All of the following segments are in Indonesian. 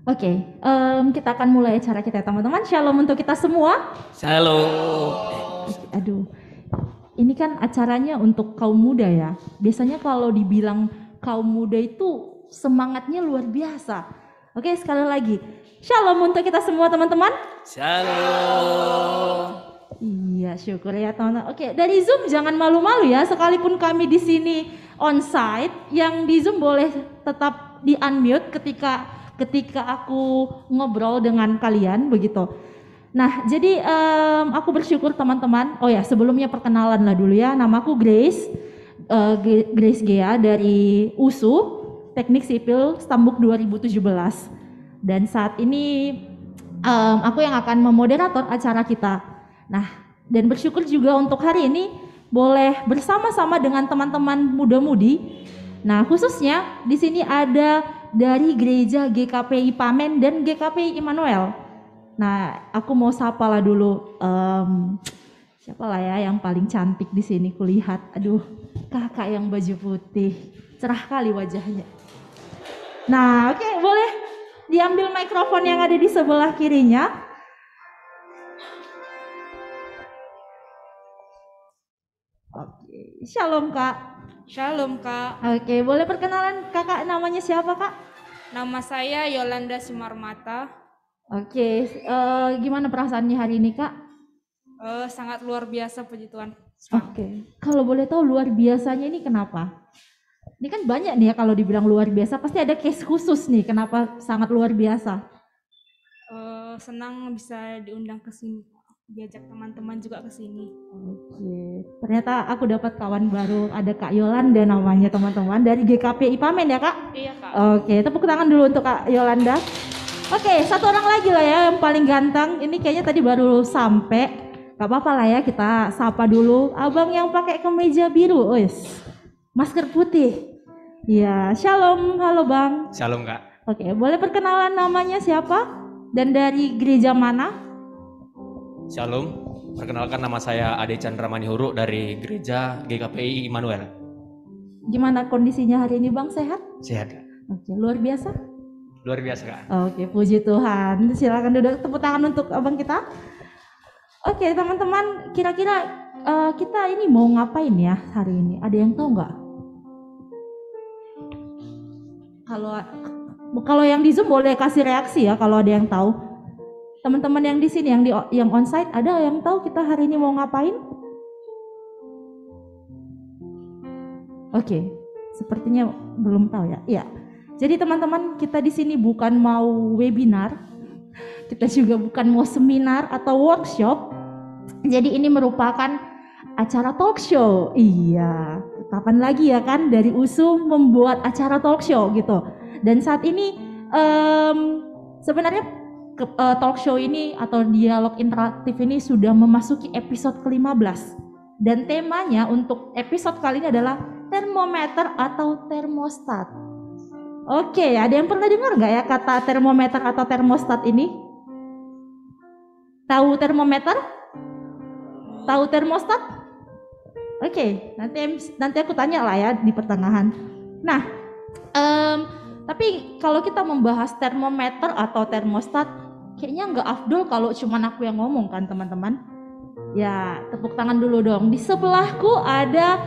Oke, kita akan mulai acara kita teman-teman. Shalom untuk kita semua. Shalom. Aduh, ini kan acaranya untuk kaum muda ya. Biasanya kalau dibilang kaum muda itu semangatnya luar biasa. Oke, sekali lagi. Shalom untuk kita semua teman-teman. Shalom. Iya, syukur ya teman-teman. Oke, dari Zoom jangan malu-malu ya. Sekalipun kami di sini onsite, yang di Zoom boleh tetap di unmute ketika aku ngobrol dengan kalian begitu. Nah, jadi aku bersyukur teman-teman. Oh ya, sebelumnya perkenalan lah dulu ya. Namaku Grace, Grace Gea dari USU, Teknik Sipil Stambuk 2017. Dan saat ini aku yang akan memoderator acara kita. Nah, dan bersyukur juga untuk hari ini boleh bersama-sama dengan teman-teman muda-mudi. Nah, khususnya di sini ada dari gereja GKPI Pamen dan GKPI Immanuel. Nah, aku mau sapa lah dulu. Siapa lah ya yang paling cantik di sini kulihat. Aduh, kakak yang baju putih, cerah kali wajahnya. Nah, oke, boleh diambil mikrofon yang ada di sebelah kirinya. Oke, shalom kak. Shalom Kak. Oke, boleh perkenalan kakak namanya siapa kak? Nama saya Yolanda Sumarmata. Oke, gimana perasaannya hari ini kak? Sangat luar biasa puji Tuhan. Oke, kalau boleh tahu luar biasanya ini kenapa? Ini kan banyak nih ya kalau dibilang luar biasa, pasti ada case khusus nih kenapa sangat luar biasa. Senang bisa diundang ke sini, diajak teman-teman juga ke sini. Oke, ternyata aku dapat kawan baru, ada Kak Yolanda namanya teman-teman dari GKPI Pamen ya kak? Iya Kak. Oke, tepuk tangan dulu untuk Kak Yolanda. Oke, satu orang lagi lah ya yang paling ganteng. Ini kayaknya tadi baru sampai. Gak apa-apa lah ya, kita sapa dulu. Abang yang pakai kemeja biru, masker putih. Ya, shalom, halo bang. Shalom Kak. Oke, boleh perkenalan namanya siapa? Dan dari gereja mana? Shalom. Perkenalkan nama saya Ade Chandra Manihuru dari gereja GKPI Immanuel. Gimana kondisinya hari ini bang, sehat? Sehat Kak. Oke, luar biasa. Luar biasa Kak. Oke, puji Tuhan. Silakan duduk, tepuk tangan untuk abang kita. Oke, teman-teman, kira-kira kita ini mau ngapain ya hari ini? Ada yang tahu nggak? Kalau yang di Zoom boleh kasih reaksi ya kalau ada yang tahu. Teman-teman yang di sini yang onsite, ada yang tahu kita hari ini mau ngapain? Oke, sepertinya belum tahu ya. Iya. Jadi teman-teman, kita di sini bukan mau webinar, kita juga bukan mau seminar atau workshop. Jadi ini merupakan acara talk show. Iya, kapan lagi ya kan dari USU membuat acara talk show gitu. Dan saat ini sebenarnya talk show ini atau dialog interaktif ini sudah memasuki episode ke-15. Dan temanya untuk episode kali ini adalah termometer atau termostat. Oke, ada yang pernah dengar nggak ya kata termometer atau termostat ini? Tahu termometer? Tahu termostat? Oke, nanti aku tanya lah ya di pertengahan. Nah, tapi kalau kita membahas termometer atau termostat, kayaknya nggak afdol kalau cuman aku yang ngomong kan teman-teman. Ya, tepuk tangan dulu dong. Di sebelahku ada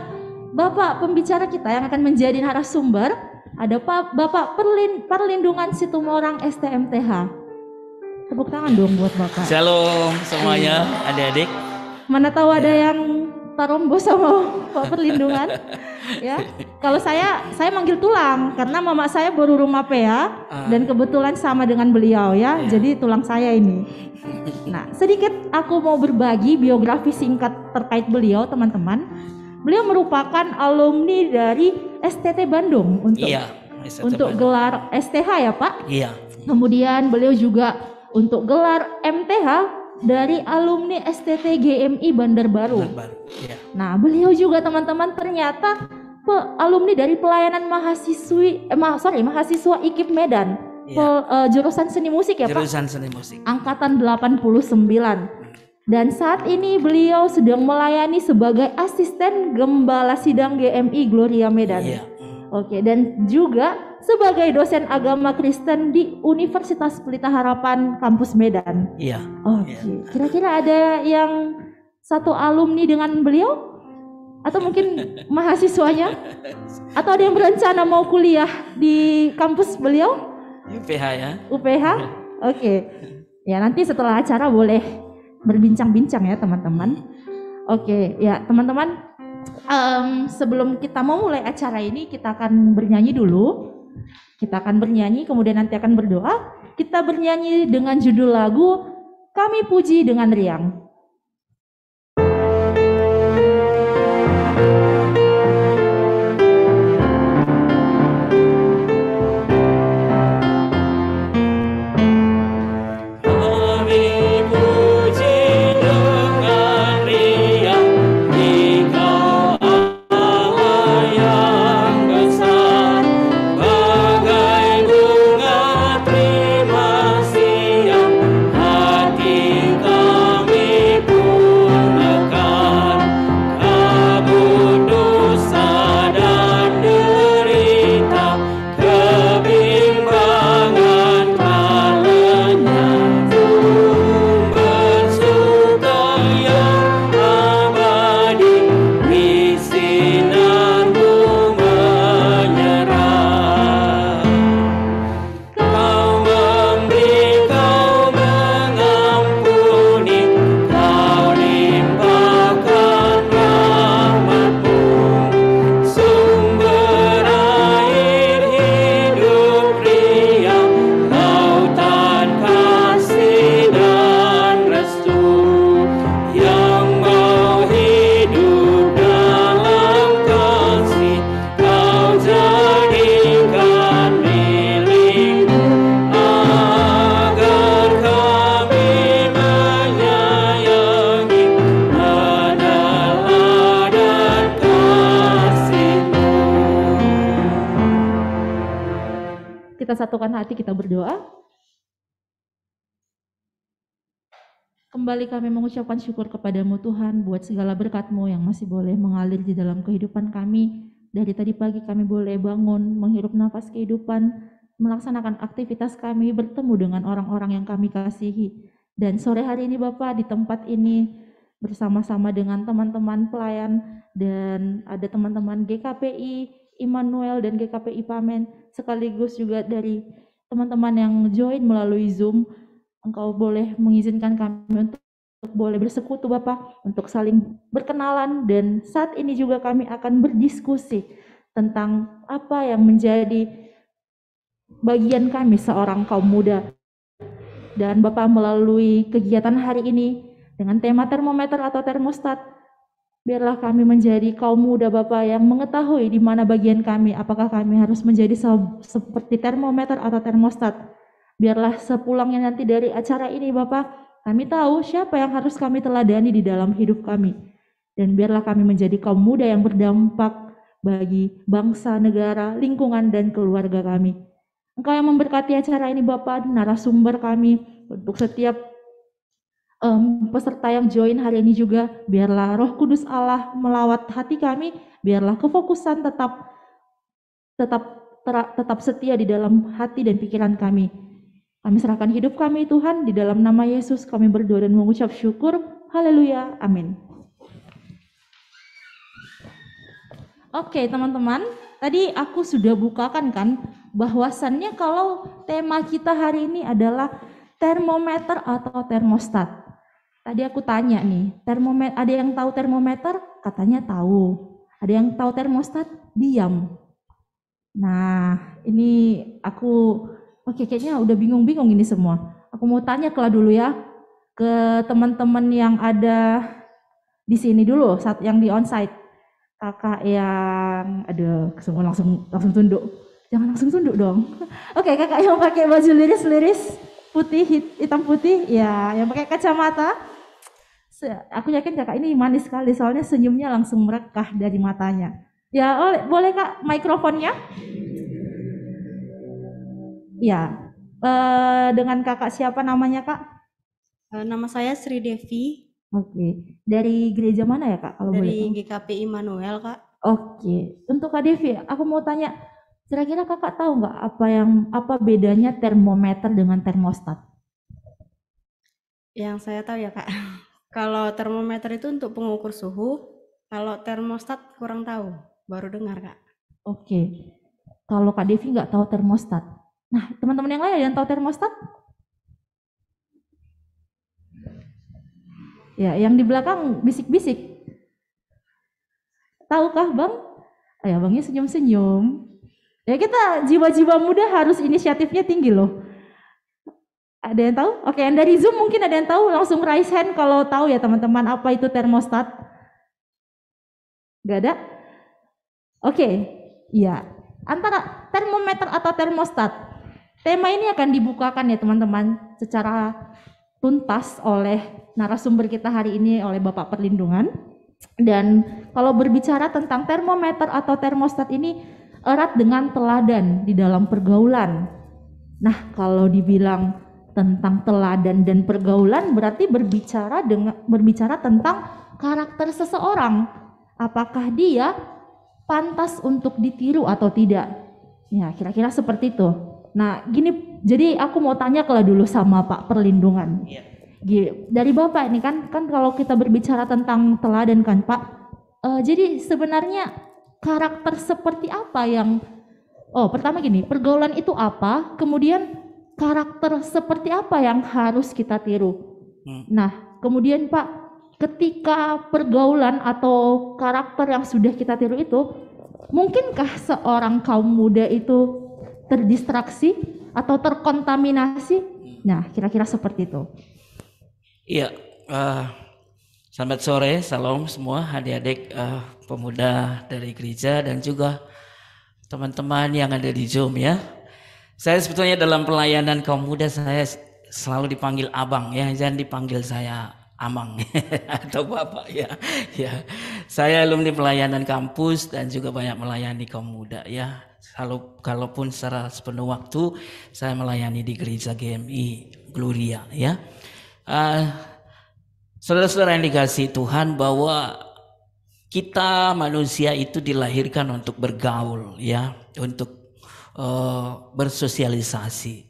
Bapak pembicara kita yang akan menjadi narasumber. Ada Bapak Perlindungan Situmorang STMTH. Tepuk tangan dong buat Bapak. Shalom semuanya adik-adik. Mana tahu ada yang tarombo sama Pak Perlindungan. Ya, kalau saya manggil tulang karena mama saya baru rumah PA dan kebetulan sama dengan beliau ya. Jadi tulang saya ini. Nah, sedikit aku mau berbagi biografi singkat terkait beliau teman-teman. Beliau merupakan alumni dari STT Bandung untuk gelar STH ya Pak. Iya. Kemudian beliau juga untuk gelar MTH dari alumni STT GMI Bandar Baru. Iya. Nah, beliau juga teman-teman ternyata alumni dari pelayanan mahasiswa IKIP Medan, jurusan seni musik ya Pak. Jurusan seni musik. Angkatan 89. Dan saat ini beliau sedang melayani sebagai asisten gembala sidang GMI Gloria Medan. Iya. Oke, dan juga sebagai dosen agama Kristen di Universitas Pelita Harapan Kampus Medan. Iya. Oke, kira-kira ada yang satu alumni dengan beliau? Atau mungkin mahasiswanya? Atau ada yang berencana mau kuliah di kampus beliau? UPH ya. UPH? Oke. Ya, nanti setelah acara boleh berbincang-bincang ya teman-teman. Oke, ya teman-teman, sebelum kita mau mulai acara ini, kita akan bernyanyi dulu. Kita akan bernyanyi, kemudian nanti akan berdoa. Kita bernyanyi dengan judul lagu Kami Puji dengan Riang. Kita satukan hati, kita berdoa. Kembali kami mengucapkan syukur kepadamu Tuhan buat segala berkat-Mu yang masih boleh mengalir di dalam kehidupan kami. Dari tadi pagi kami boleh bangun, menghirup nafas kehidupan, melaksanakan aktivitas kami, bertemu dengan orang-orang yang kami kasihi. Dan sore hari ini Bapak di tempat ini bersama-sama dengan teman-teman pelayan dan ada teman-teman GKPI Immanuel dan GKPI Pamen, sekaligus juga dari teman-teman yang join melalui Zoom. Engkau boleh mengizinkan kami untuk boleh bersekutu Bapak, untuk saling berkenalan, dan saat ini juga kami akan berdiskusi tentang apa yang menjadi bagian kami seorang kaum muda. Dan Bapak melalui kegiatan hari ini dengan tema termometer atau termostat, biarlah kami menjadi kaum muda Bapak yang mengetahui di mana bagian kami, apakah kami harus menjadi seperti termometer atau termostat. Biarlah sepulangnya nanti dari acara ini Bapak, kami tahu siapa yang harus kami teladani di dalam hidup kami. Dan biarlah kami menjadi kaum muda yang berdampak bagi bangsa, negara, lingkungan, dan keluarga kami. Engkau yang memberkati acara ini Bapak, narasumber kami, untuk setiap peserta yang join hari ini juga, biarlah Roh Kudus Allah melawat hati kami, biarlah kefokusan tetap setia di dalam hati dan pikiran kami. Kami serahkan hidup kami Tuhan, di dalam nama Yesus kami berdoa dan mengucap syukur. Haleluya, amin. Oke teman-teman, tadi aku sudah bukakan kan bahwasannya kalau tema kita hari ini adalah termometer atau termostat. Tadi aku tanya nih, termometer, ada yang tahu termometer? Katanya tahu. Ada yang tahu termostat? Diam. Nah, ini aku kayaknya udah bingung-bingung ini semua. Aku mau tanya dulu ya ke teman-teman yang ada di sini dulu, saat yang di onsite. Kakak yang, semua langsung tunduk. Jangan langsung tunduk dong. Oke, kakak yang pakai baju liris-liris putih, hitam putih, ya, yang pakai kacamata. Aku yakin kakak ini manis sekali, soalnya senyumnya langsung merekah dari matanya. Ya, boleh kak mikrofonnya? Ya, dengan kakak siapa namanya kak? Nama saya Sri Devi. Oke, dari gereja mana ya kak? Kalau dari boleh? GKPI Immanuel kak. Oke, untuk Kak Devi, aku mau tanya, Kira-kira kakak tahu nggak apa bedanya termometer dengan termostat? Yang saya tahu ya Kak, kalau termometer itu untuk pengukur suhu, kalau termostat kurang tahu, baru dengar Kak. Oke, kalau Kak Devi nggak tahu termostat. Nah, teman-teman yang lain ada yang tahu termostat? Ya, yang di belakang bisik-bisik. Tahukah Bang? Ya, Bangnya senyum-senyum. Ya kita jiwa-jiwa muda harus inisiatifnya tinggi loh. Ada yang tahu? Oke, yang dari Zoom mungkin ada yang tahu, langsung raise hand kalau tahu ya teman-teman apa itu termostat. Gak ada? Oke, iya. Antara termometer atau termostat. Tema ini akan dibukakan ya teman-teman secara tuntas oleh narasumber kita hari ini, oleh Bapak Perlindungan. Dan kalau berbicara tentang termometer atau termostat ini erat dengan teladan di dalam pergaulan. Nah, kalau dibilang tentang teladan dan pergaulan berarti berbicara tentang karakter seseorang. Apakah dia pantas untuk ditiru atau tidak? Ya, kira-kira seperti itu. Nah, gini, jadi aku mau tanya dulu sama Pak Perlindungan. Dari Bapak ini kan kalau kita berbicara tentang teladan kan Pak, jadi sebenarnya karakter seperti apa yang pertama gini, pergaulan itu apa, kemudian karakter seperti apa yang harus kita tiru. Nah, kemudian Pak, ketika pergaulan atau karakter yang sudah kita tiru itu, mungkinkah seorang kaum muda itu terdistraksi atau terkontaminasi? Nah, kira-kira seperti itu. Iya, selamat sore, salam semua adik-adik pemuda dari gereja dan juga teman-teman yang ada di Zoom ya. Saya sebetulnya dalam pelayanan kaum muda saya selalu dipanggil abang ya, jangan dipanggil saya amang atau bapak ya. Ya, saya alumni pelayanan kampus dan juga banyak melayani kaum muda ya. Kalaupun secara sepenuh waktu saya melayani di gereja GMI Gloria ya. Saudara-saudara yang dikasihi Tuhan, bahwa kita manusia itu dilahirkan untuk bergaul ya, untuk bersosialisasi.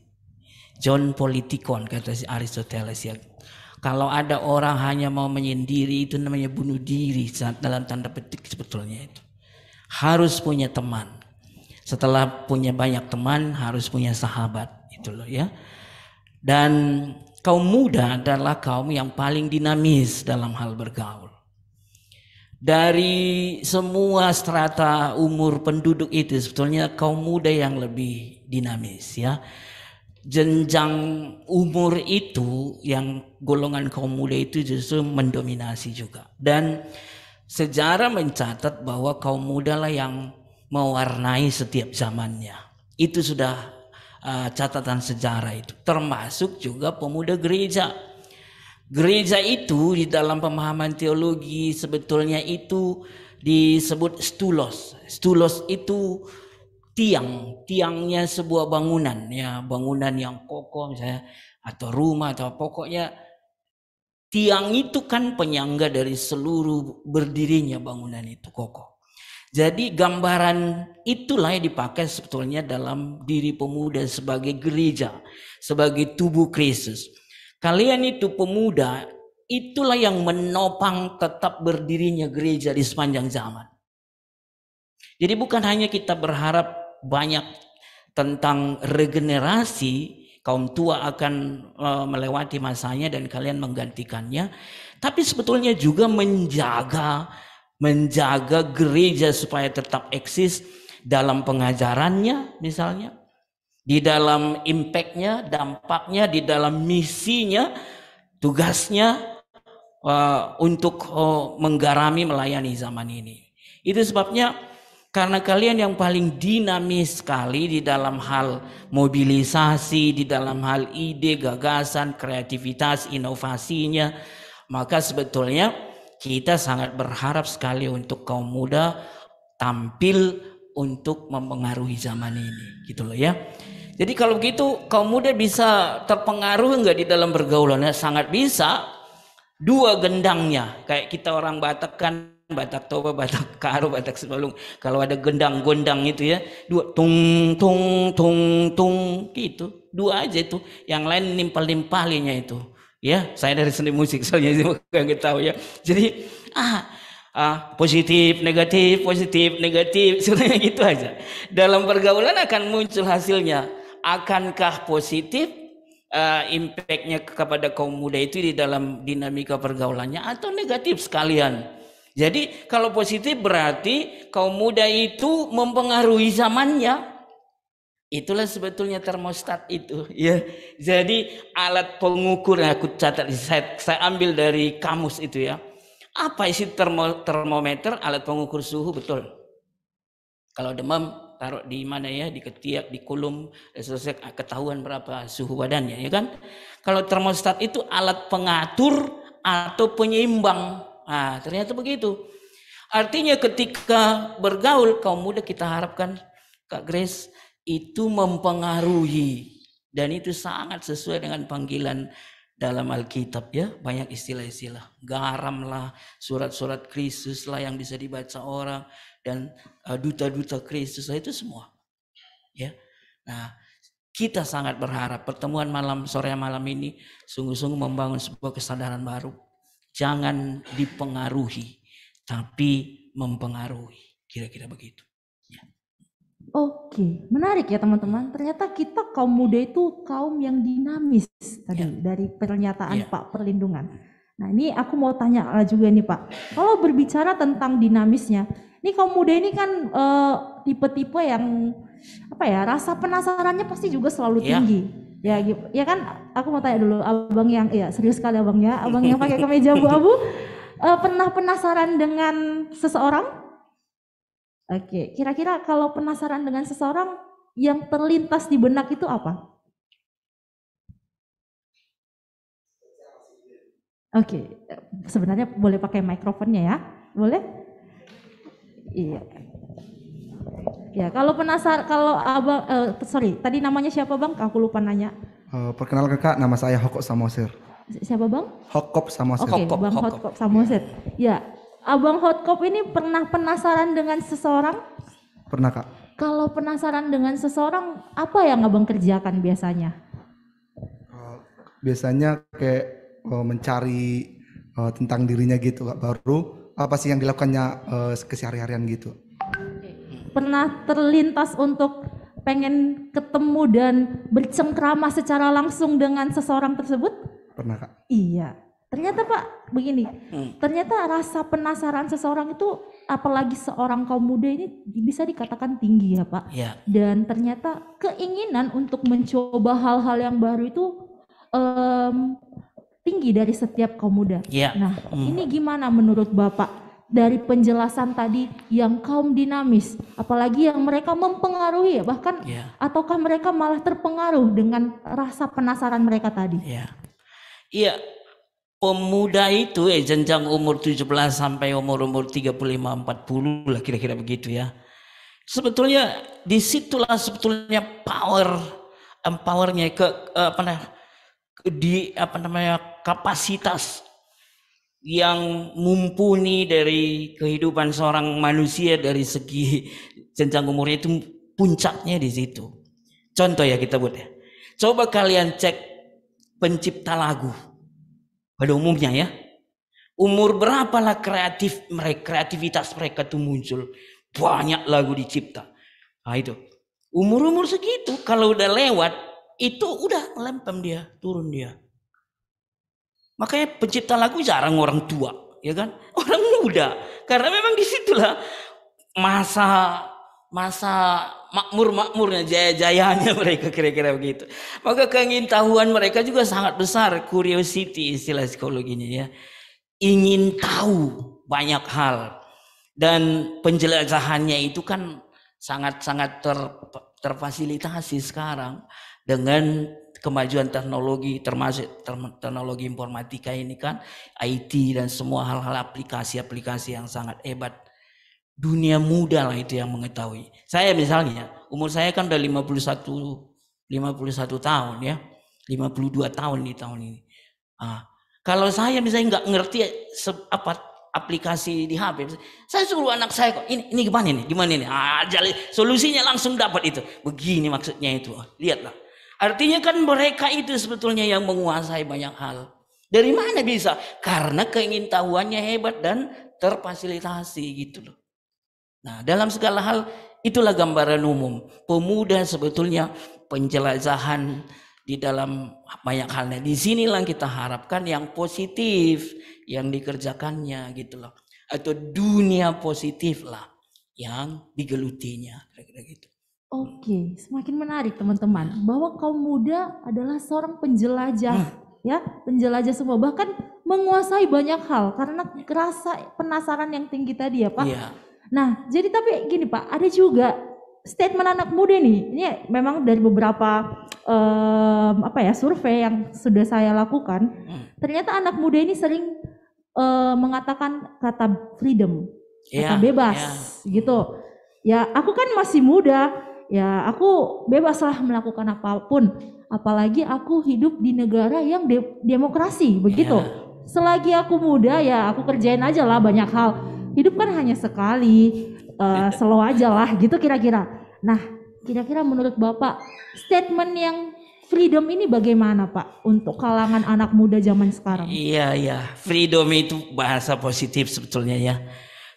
John Politikon kata Aristoteles ya. Kalau ada orang hanya mau menyendiri itu namanya bunuh diri dalam tanda petik sebetulnya itu. Harus punya teman. Setelah punya banyak teman harus punya sahabat itu loh ya. Dan kaum muda adalah kaum yang paling dinamis dalam hal bergaul. Dari semua strata umur penduduk itu sebetulnya kaum muda yang lebih dinamis ya. Jenjang umur itu yang golongan kaum muda itu justru mendominasi juga. Dan sejarah mencatat bahwa kaum muda lah yang mewarnai setiap zamannya. Itu sudah catatan sejarah itu, termasuk juga pemuda gereja. Gereja itu di dalam pemahaman teologi sebetulnya itu disebut stulos. Stulos itu tiangnya sebuah bangunan ya, bangunan yang kokoh misalnya atau rumah atau pokoknya tiang itu kan penyangga dari seluruh berdirinya bangunan itu kokoh. Jadi gambaran itulah yang dipakai sebetulnya dalam diri pemuda sebagai gereja, sebagai tubuh Kristus. Kalian itu pemuda, itulah yang menopang tetap berdirinya gereja di sepanjang zaman. Jadi bukan hanya kita berharap banyak tentang regenerasi, kaum tua akan melewati masanya dan kalian menggantikannya, tapi sebetulnya juga menjaga gereja supaya tetap eksis dalam pengajarannya misalnya, di dalam impactnya, dampaknya, di dalam misinya, tugasnya untuk menggarami melayani zaman ini. Itu sebabnya karena kalian yang paling dinamis sekali di dalam hal mobilisasi, di dalam hal ide, gagasan, kreativitas, inovasinya, maka sebetulnya kita sangat berharap sekali untuk kaum muda tampil untuk mempengaruhi zaman ini, gitu loh ya. Jadi kalau begitu kaum muda bisa terpengaruh enggak di dalam pergaulannya? Sangat bisa. Dua gendangnya, kayak kita orang Batak kan Batak Toba, Batak Karo, Batak Simalung. Kalau ada gendang-gondang itu ya, dua tung tung tung tung gitu. Dua aja itu. Yang lain nimpal-nimpalinya itu. Ya, saya dari seni musik soalnya nggak tahu ya. Jadi positif, negatif, sebenarnya gitu aja. Dalam pergaulan akan muncul hasilnya. Akankah positif impactnya kepada kaum muda itu di dalam dinamika pergaulannya atau negatif sekalian? Jadi kalau positif berarti kaum muda itu mempengaruhi zamannya. Itulah sebetulnya termostat itu ya. Jadi alat pengukur yang aku catat, saya ambil dari kamus itu ya. Apa isi termometer? Alat pengukur suhu, betul. Kalau demam taruh di mana ya, di ketiak, di kulum, selesai ketahuan berapa suhu badannya ya kan. Kalau termostat itu alat pengatur atau penyeimbang. Nah, ternyata begitu. Artinya ketika bergaul kaum muda, kita harapkan Kak Grace itu mempengaruhi, dan itu sangat sesuai dengan panggilan dalam Alkitab ya. Banyak istilah-istilah, garam lah, surat-surat Kristus lah yang bisa dibaca orang, dan duta-duta Kristus lah, itu semua ya. Nah, kita sangat berharap pertemuan sore malam ini sungguh-sungguh membangun sebuah kesadaran baru. Jangan dipengaruhi, tapi mempengaruhi. Kira-kira begitu. Ya. Oke, menarik ya teman-teman. Ternyata kita kaum muda itu kaum yang dinamis tadi dari pernyataan Pak Perlindungan. Nah, ini aku mau tanya juga nih Pak. Kalau berbicara tentang dinamisnya, ini kaum muda ini kan tipe-tipe yang apa ya, rasa penasarannya pasti juga selalu tinggi. Ya kan, aku mau tanya dulu abang yang serius sekali abangnya, abang yang pakai kemeja abu-abu, pernah penasaran dengan seseorang? Oke, kira-kira kalau penasaran dengan seseorang yang terlintas di benak itu apa? Oke, sebenarnya boleh pakai mikrofonnya ya, boleh? Iya. Ya, kalau penasaran, kalau abang, tadi namanya siapa bang? Aku lupa nanya. Perkenalkan Kak, nama saya Hokop Samosir. Siapa bang? Hokop Samosir. Oke, Bang Hokop Samosir. Ya, abang Hokop ini pernah penasaran dengan seseorang? Pernah Kak. Kalau penasaran dengan seseorang, apa yang abang kerjakan biasanya? Biasanya kayak mencari tentang dirinya gitu Kak. Baru apa sih yang dilakukannya kesehari-harian gitu. Pernah terlintas untuk pengen ketemu dan bercengkrama secara langsung dengan seseorang tersebut? Pernah Kak. Iya. Ternyata Pak, begini. Ternyata rasa penasaran seseorang itu, apalagi seorang kaum muda ini bisa dikatakan tinggi ya Pak. Ya. Dan ternyata keinginan untuk mencoba hal-hal yang baru itu tinggi dari setiap kaum muda. Ya. Nah, ini gimana menurut Bapak? Dari penjelasan tadi yang kaum dinamis, apalagi yang mereka mempengaruhi ya, bahkan ataukah mereka malah terpengaruh dengan rasa penasaran mereka tadi? Iya, pemuda itu jenjang umur 17 sampai umur 35-40 lah kira-kira begitu ya. Sebetulnya disitulah sebetulnya empowernya kapasitas yang mumpuni dari kehidupan seorang manusia dari segi jenjang umurnya, itu puncaknya di situ. Contoh ya kita buat ya. Coba kalian cek pencipta lagu pada umumnya ya. Umur berapalah kreativitas mereka tuh muncul. Banyak lagu dicipta. Nah itu. Umur segitu kalau udah lewat itu udah lempem dia, turun dia. Makanya pencipta lagu jarang orang tua, ya kan? Orang muda. Karena memang disitulah masa makmurnya, jaya-jayanya mereka, kira-kira begitu. Maka keingintahuan mereka juga sangat besar, curiosity istilah psikologinya ya. Ingin tahu banyak hal. Dan penjelajahannya itu kan sangat-sangat terfasilitasi sekarang dengan kemajuan teknologi, termasuk teknologi informatika ini kan, IT dan semua hal-hal aplikasi-aplikasi yang sangat hebat. Dunia muda lah itu yang mengetahui. Saya misalnya, umur saya kan udah 51 tahun ya, 52 tahun di tahun ini. Kalau saya misalnya nggak ngerti aplikasi di HP. Saya suruh anak saya kok ini gimana ini? Solusinya langsung dapat itu. Begini maksudnya itu. Lihatlah. Artinya kan mereka itu sebetulnya yang menguasai banyak hal. Dari mana bisa? Karena keingintahuannya hebat dan terfasilitasi gitu loh. Nah, dalam segala hal itulah gambaran umum. Pemuda sebetulnya penjelajahan di dalam banyak halnya. Di sinilah kita harapkan yang positif yang dikerjakannya gitu loh. Atau dunia positif lah yang digelutinya, kira-kira gitu. Oke, semakin menarik teman-teman bahwa kaum muda adalah seorang penjelajah, ya, penjelajah semua, bahkan menguasai banyak hal karena rasa penasaran yang tinggi tadi ya Pak. Iya. Nah, jadi tapi gini Pak, ada juga statement anak muda nih. Ini memang dari beberapa survei yang sudah saya lakukan. Ternyata anak muda ini sering mengatakan kata freedom, kata bebas, gitu. Ya, aku kan masih muda. Ya, aku bebaslah melakukan apapun. Apalagi aku hidup di negara yang demokrasi, begitu. Selagi aku muda ya aku kerjain aja lah banyak hal. Hidup kan hanya sekali, slow aja lah gitu kira-kira. Nah, kira-kira menurut Bapak statement yang freedom ini bagaimana Pak untuk kalangan anak muda zaman sekarang? Iya, freedom itu bahasa positif sebetulnya ya.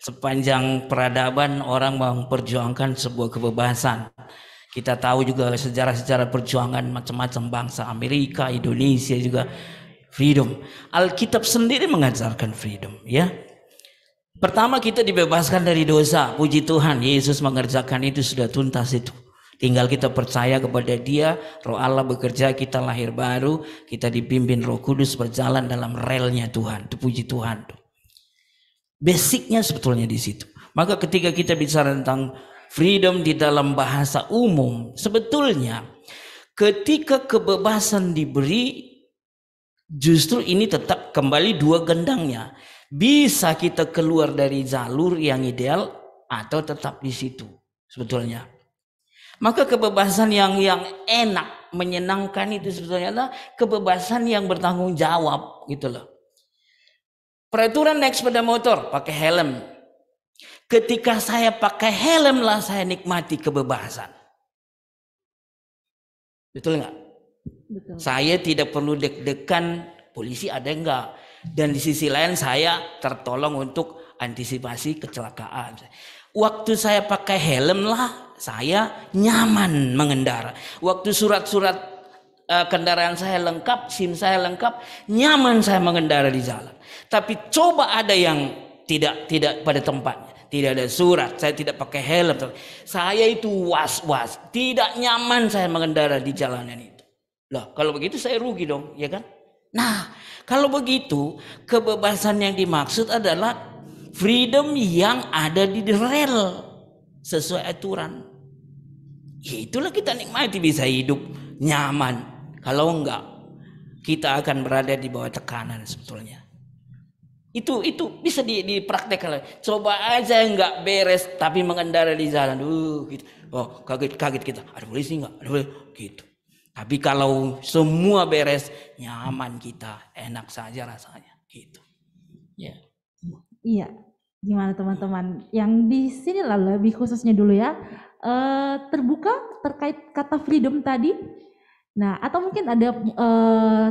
Sepanjang peradaban orang memperjuangkan sebuah kebebasan. Kita tahu juga sejarah-sejarah perjuangan macam-macam bangsa, Amerika, Indonesia juga freedom. Alkitab sendiri mengajarkan freedom ya. Pertama kita dibebaskan dari dosa, puji Tuhan, Yesus mengerjakan itu sudah tuntas itu. Tinggal kita percaya kepada Dia, Roh Allah bekerja, kita lahir baru, kita dipimpin Roh Kudus berjalan dalam relnya Tuhan. Itu puji Tuhan tuh. Basicnya sebetulnya di situ. Maka ketika kita bicara tentang freedom di dalam bahasa umum, sebetulnya ketika kebebasan diberi, justru ini tetap kembali dua gendangnya. Bisa kita keluar dari jalur yang ideal atau tetap di situ sebetulnya. Maka kebebasan yang enak, menyenangkan itu sebetulnya adalah kebebasan yang bertanggung jawab gitu loh. Peraturan naik sepeda motor pakai helm. Ketika saya pakai helm lah saya nikmati kebebasan. Betul nggak? Betul. Saya tidak perlu deg-degan polisi ada enggak. Dan di sisi lain saya tertolong untuk antisipasi kecelakaan. Waktu saya pakai helm lah saya nyaman mengendara. Waktu surat-surat kendaraan saya lengkap, SIM saya lengkap, nyaman saya mengendara di jalan. Tapi coba ada yang tidak pada tempatnya, tidak ada surat, saya tidak pakai helm, saya itu was-was, tidak nyaman saya mengendara di jalanan itu. Loh, kalau begitu saya rugi dong, ya kan? Nah, kalau begitu kebebasan yang dimaksud adalah freedom yang ada di rel sesuai aturan. Ya itulah kita nikmati, bisa hidup nyaman. Kalau enggak, kita akan berada di bawah tekanan sebetulnya. Itu bisa dipraktekkan. Coba aja enggak beres tapi mengendara di jalan, gitu. Oh, kaget kita. Ada polisi enggak? Ada polisi. Gitu. Tapi kalau semua beres, nyaman kita, enak saja rasanya, gitu. Ya. Iya. Gimana teman-teman? Yang di sini lah lebih khususnya dulu ya. Terbuka terkait kata freedom tadi. Nah, atau mungkin ada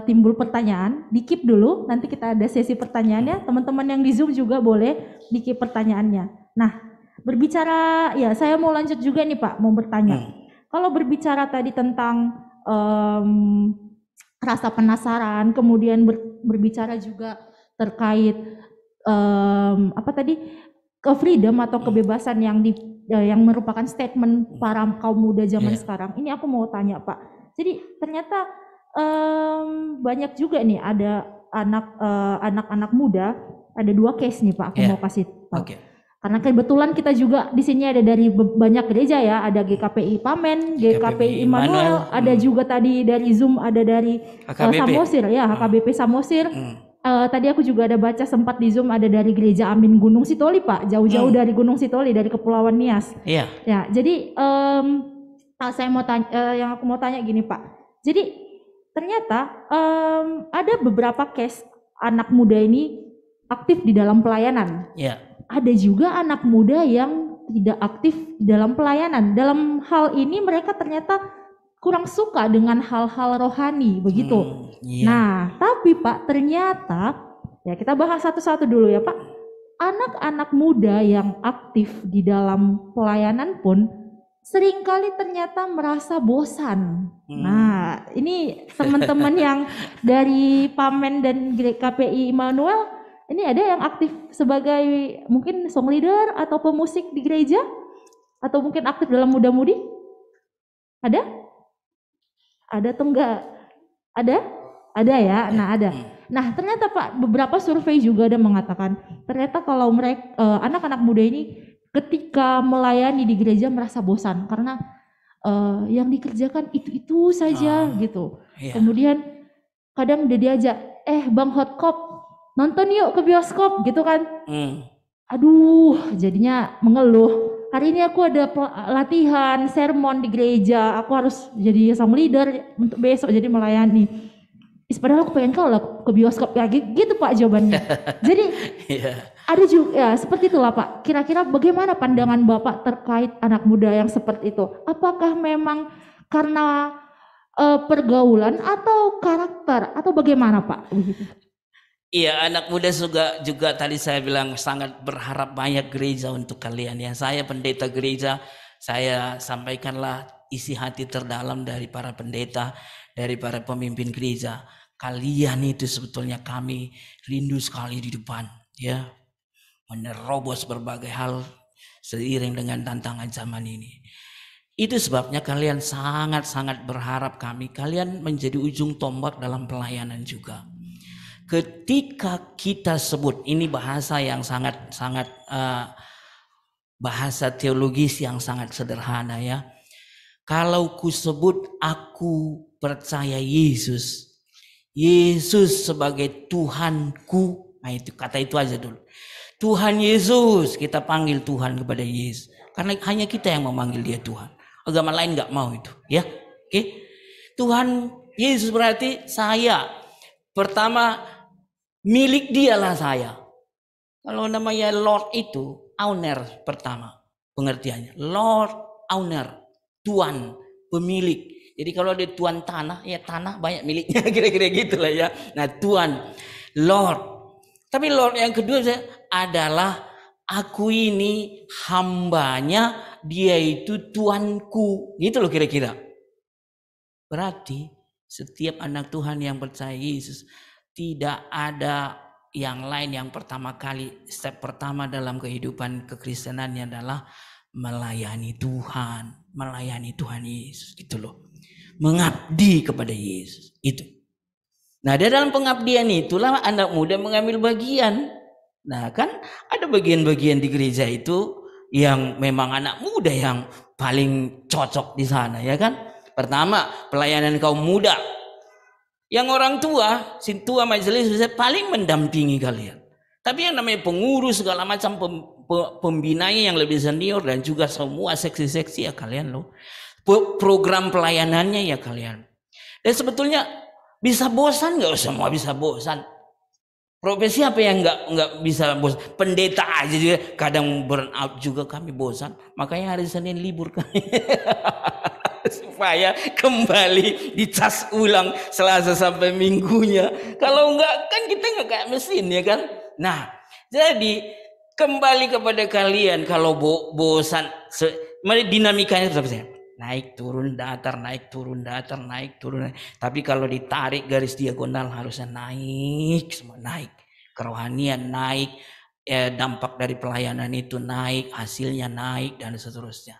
timbul pertanyaan, di-keep dulu, nanti kita ada sesi pertanyaannya, teman-teman yang di Zoom juga boleh di-keep pertanyaannya. Nah, berbicara, ya saya mau lanjut juga nih Pak, mau bertanya. Kalau berbicara tadi tentang rasa penasaran, kemudian berbicara juga terkait freedom atau kebebasan yang merupakan statement para kaum muda zaman sekarang. Ini aku mau tanya Pak. Jadi ternyata banyak juga nih ada anak-anak muda, ada 2 case nih Pak, aku mau kasih tahu. Okay. Karena kebetulan kita juga di sini ada dari banyak gereja ya, ada GKPI Pamen, GKPI Immanuel, ada juga tadi dari Zoom, ada dari Samosir ya, HKBP Samosir. Tadi aku juga ada baca sempat di Zoom ada dari Gereja Amin Gunung Sitoli Pak, jauh-jauh dari Gunung Sitoli, dari Kepulauan Nias. Iya. Ya, jadi saya mau tanya, yang aku mau tanya gini Pak. Jadi ternyata ada beberapa case anak muda ini aktif di dalam pelayanan. Ya. Ada juga anak muda yang tidak aktif di dalam pelayanan. Dalam hal ini mereka ternyata kurang suka dengan hal-hal rohani, begitu. Iya. Nah, tapi Pak, ternyata ya kita bahas satu-satu dulu ya Pak. Anak-anak muda yang aktif di dalam pelayanan pun seringkali ternyata merasa bosan. Nah, ini teman-teman yang dari Pamen dan KPI Immanuel, ini ada yang aktif sebagai mungkin song leader atau pemusik di gereja? Atau mungkin aktif dalam muda-mudi? Ada? Ada atau enggak? Ada? Ada ya? Nah ada. Nah ternyata Pak, beberapa survei juga ada mengatakan, ternyata kalau mereka anak-anak muda ini ketika melayani di gereja merasa bosan karena yang dikerjakan itu saja gitu. Iya. Kemudian kadang udah diajak, Bang Hotkop nonton yuk ke bioskop gitu kan. Aduh, jadinya mengeluh. Hari ini aku ada latihan sermon di gereja, aku harus jadi song leader untuk besok jadi melayani. Padahal aku pengen kalau ke bioskop ya gitu Pak jawabannya. Jadi ada juga ya seperti itulah Pak. Kira-kira bagaimana pandangan Bapak terkait anak muda yang seperti itu? Apakah memang karena pergaulan atau karakter atau bagaimana Pak? Iya, anak muda juga tadi saya bilang sangat berharap banyak gereja untuk kalian ya. Saya pendeta gereja, saya sampaikanlah isi hati terdalam dari para pendeta, dari para pemimpin gereja. Kalian itu sebetulnya kami rindu sekali di depan ya. Menerobos berbagai hal seiring dengan tantangan zaman ini. Itu sebabnya kalian sangat-sangat berharap kalian menjadi ujung tombak dalam pelayanan juga. Ketika kita sebut, ini bahasa yang sangat bahasa teologis yang sangat sederhana ya. Kalau ku sebut aku percaya Yesus sebagai Tuhanku, nah itu kata itu aja dulu. Tuhan Yesus, kita panggil Tuhan kepada Yesus, karena hanya kita yang memanggil dia Tuhan. Agama lain nggak mau itu, ya. Oke, Tuhan Yesus berarti saya pertama. Milik dialah saya. Kalau namanya Lord itu owner pertama pengertiannya. Lord owner, tuan, pemilik. Jadi kalau ada tuan tanah, ya tanah banyak miliknya kira-kira gitulah ya. Nah tuan, Lord. Tapi Lord yang kedua adalah aku ini hambanya, dia itu tuanku. Gitu loh kira-kira. Berarti setiap anak Tuhan yang percaya Yesus, tidak ada yang lain yang pertama kali, step pertama dalam kehidupan kekristenannya adalah melayani Tuhan Yesus gitu loh. Mengabdi kepada Yesus itu. Nah, di dalam pengabdian itulah anak muda mengambil bagian. Nah, kan ada bagian-bagian di gereja itu yang memang anak muda yang paling cocok di sana ya kan. Pertama, pelayanan kaum muda. Yang orang tua, sintua majelis paling mendampingi kalian. Tapi yang namanya pengurus segala macam pembinanya yang lebih senior dan juga semua seksi-seksi ya kalian loh. Program pelayanannya ya kalian. Dan sebetulnya bisa bosan nggak? Semua bisa bosan. Profesi apa yang nggak bisa bosan? Pendeta aja juga kadang burn out juga kami bosan. Makanya hari Senin libur kami. Supaya kembali dicas ulang Selasa sampai Minggunya. Kalau enggak kan kita enggak kayak mesin ya kan. Nah jadi kembali kepada kalian. Kalau bosan dinamikanya seperti naik turun datar, naik turun datar, naik turun. Tapi kalau ditarik garis diagonal harusnya naik semua, naik kerohanian naik, dampak dari pelayanan itu naik, hasilnya naik dan seterusnya.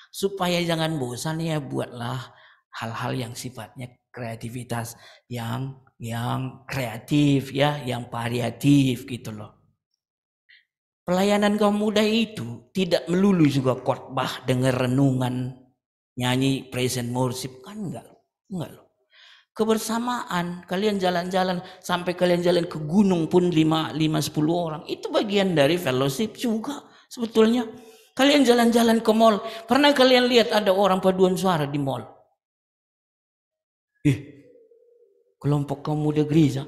Supaya jangan bosan ya, buatlah hal-hal yang sifatnya kreativitas yang kreatif ya, yang variatif gitu loh. Pelayanan kaum muda itu tidak melulu juga khotbah, dengar renungan, nyanyi praise and worship kan enggak loh. Kebersamaan, kalian jalan-jalan sampai kalian jalan ke gunung pun 5-10 orang, itu bagian dari fellowship juga sebetulnya. Kalian jalan-jalan ke mall, pernah kalian lihat ada orang paduan suara di mall? Kelompok kaum muda gereja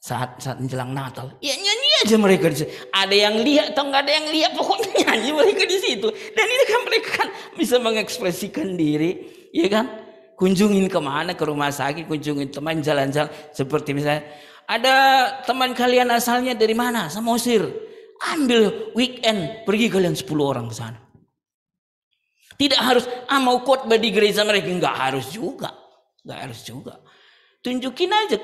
saat menjelang Natal. Ya nyanyi aja mereka di situ. Ada yang lihat atau nggak ada yang lihat, pokoknya nyanyi mereka di situ. Dan ini kan mereka kan bisa mengekspresikan diri, ya kan? Kunjungin kemana, ke rumah sakit, kunjungin teman, jalan-jalan. Seperti misalnya, ada teman kalian asalnya dari mana? Samosir. Ambil weekend, pergi kalian 10 orang ke sana. Tidak harus, mau khotbah di gereja mereka. Nggak harus juga. Nggak harus juga. Tunjukin aja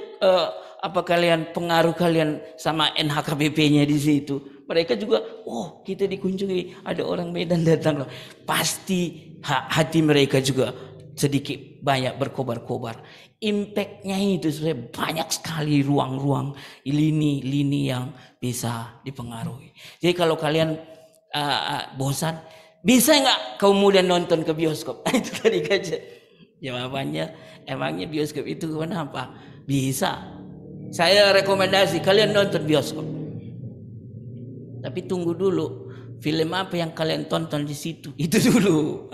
apa kalian, pengaruh kalian sama NHKBP-nya di situ. Mereka juga, oh kita dikunjungi, ada orang Medan datang loh. Pasti hati mereka juga sedikit banyak berkobar-kobar. Impact-nya itu sebenarnya banyak sekali ruang-ruang, lini-lini yang bisa dipengaruhi. Jadi kalau kalian bosan, bisa nggak kaum muda nonton ke bioskop? Itu tadi aja jawabannya. Emangnya bioskop itu kenapa? Bisa. Saya rekomendasi kalian nonton bioskop. Tapi tunggu dulu, film apa yang kalian tonton di situ? Itu dulu.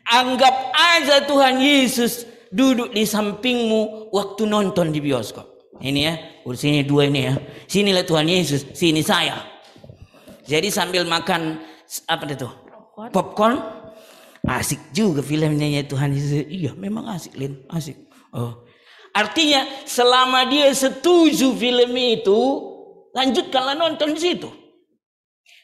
Anggap aja Tuhan Yesus duduk di sampingmu waktu nonton di bioskop. Ini ya, sini dua ini ya. Sinilah Tuhan Yesus, sini saya. Jadi sambil makan apa itu? Popcorn. Asik juga filmnya ya Tuhan Yesus. Iya, memang asik, Lin. Asik. Oh. Artinya selama dia setuju film itu, lanjutkanlah nonton di situ.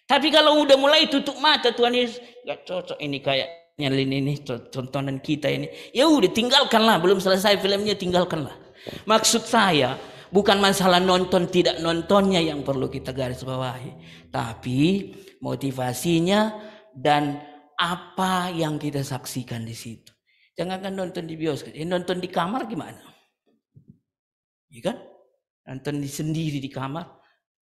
Tapi kalau udah mulai tutup mata, Tuhan Yesus gak cocok ini kayaknya Lin ini tontonan kita ini. Ya udah tinggalkanlah, belum selesai filmnya tinggalkanlah. Maksud saya bukan masalah nonton tidak nontonnya yang perlu kita garis bawahi, tapi motivasinya dan apa yang kita saksikan di situ. Jangan kan nonton di bioskop, nonton di kamar gimana? Iya kan? Nonton sendiri di kamar.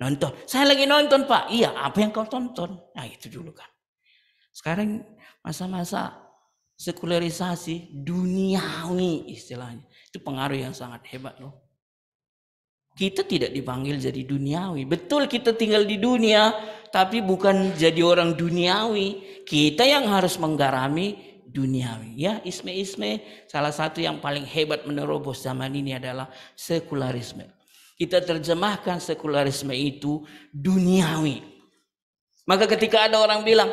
Nonton, saya lagi nonton Pak. Iya, apa yang kau tonton? Nah itu dulu kan. Sekarang masa-masa sekularisasi duniawi istilahnya. Itu pengaruh yang sangat hebat loh. Kita tidak dipanggil jadi duniawi. Betul kita tinggal di dunia, tapi bukan jadi orang duniawi. Kita yang harus menggarami duniawi. Ya, isme-isme salah satu yang paling hebat menerobos zaman ini adalah sekularisme. Kita terjemahkan sekularisme itu duniawi. Maka ketika ada orang bilang,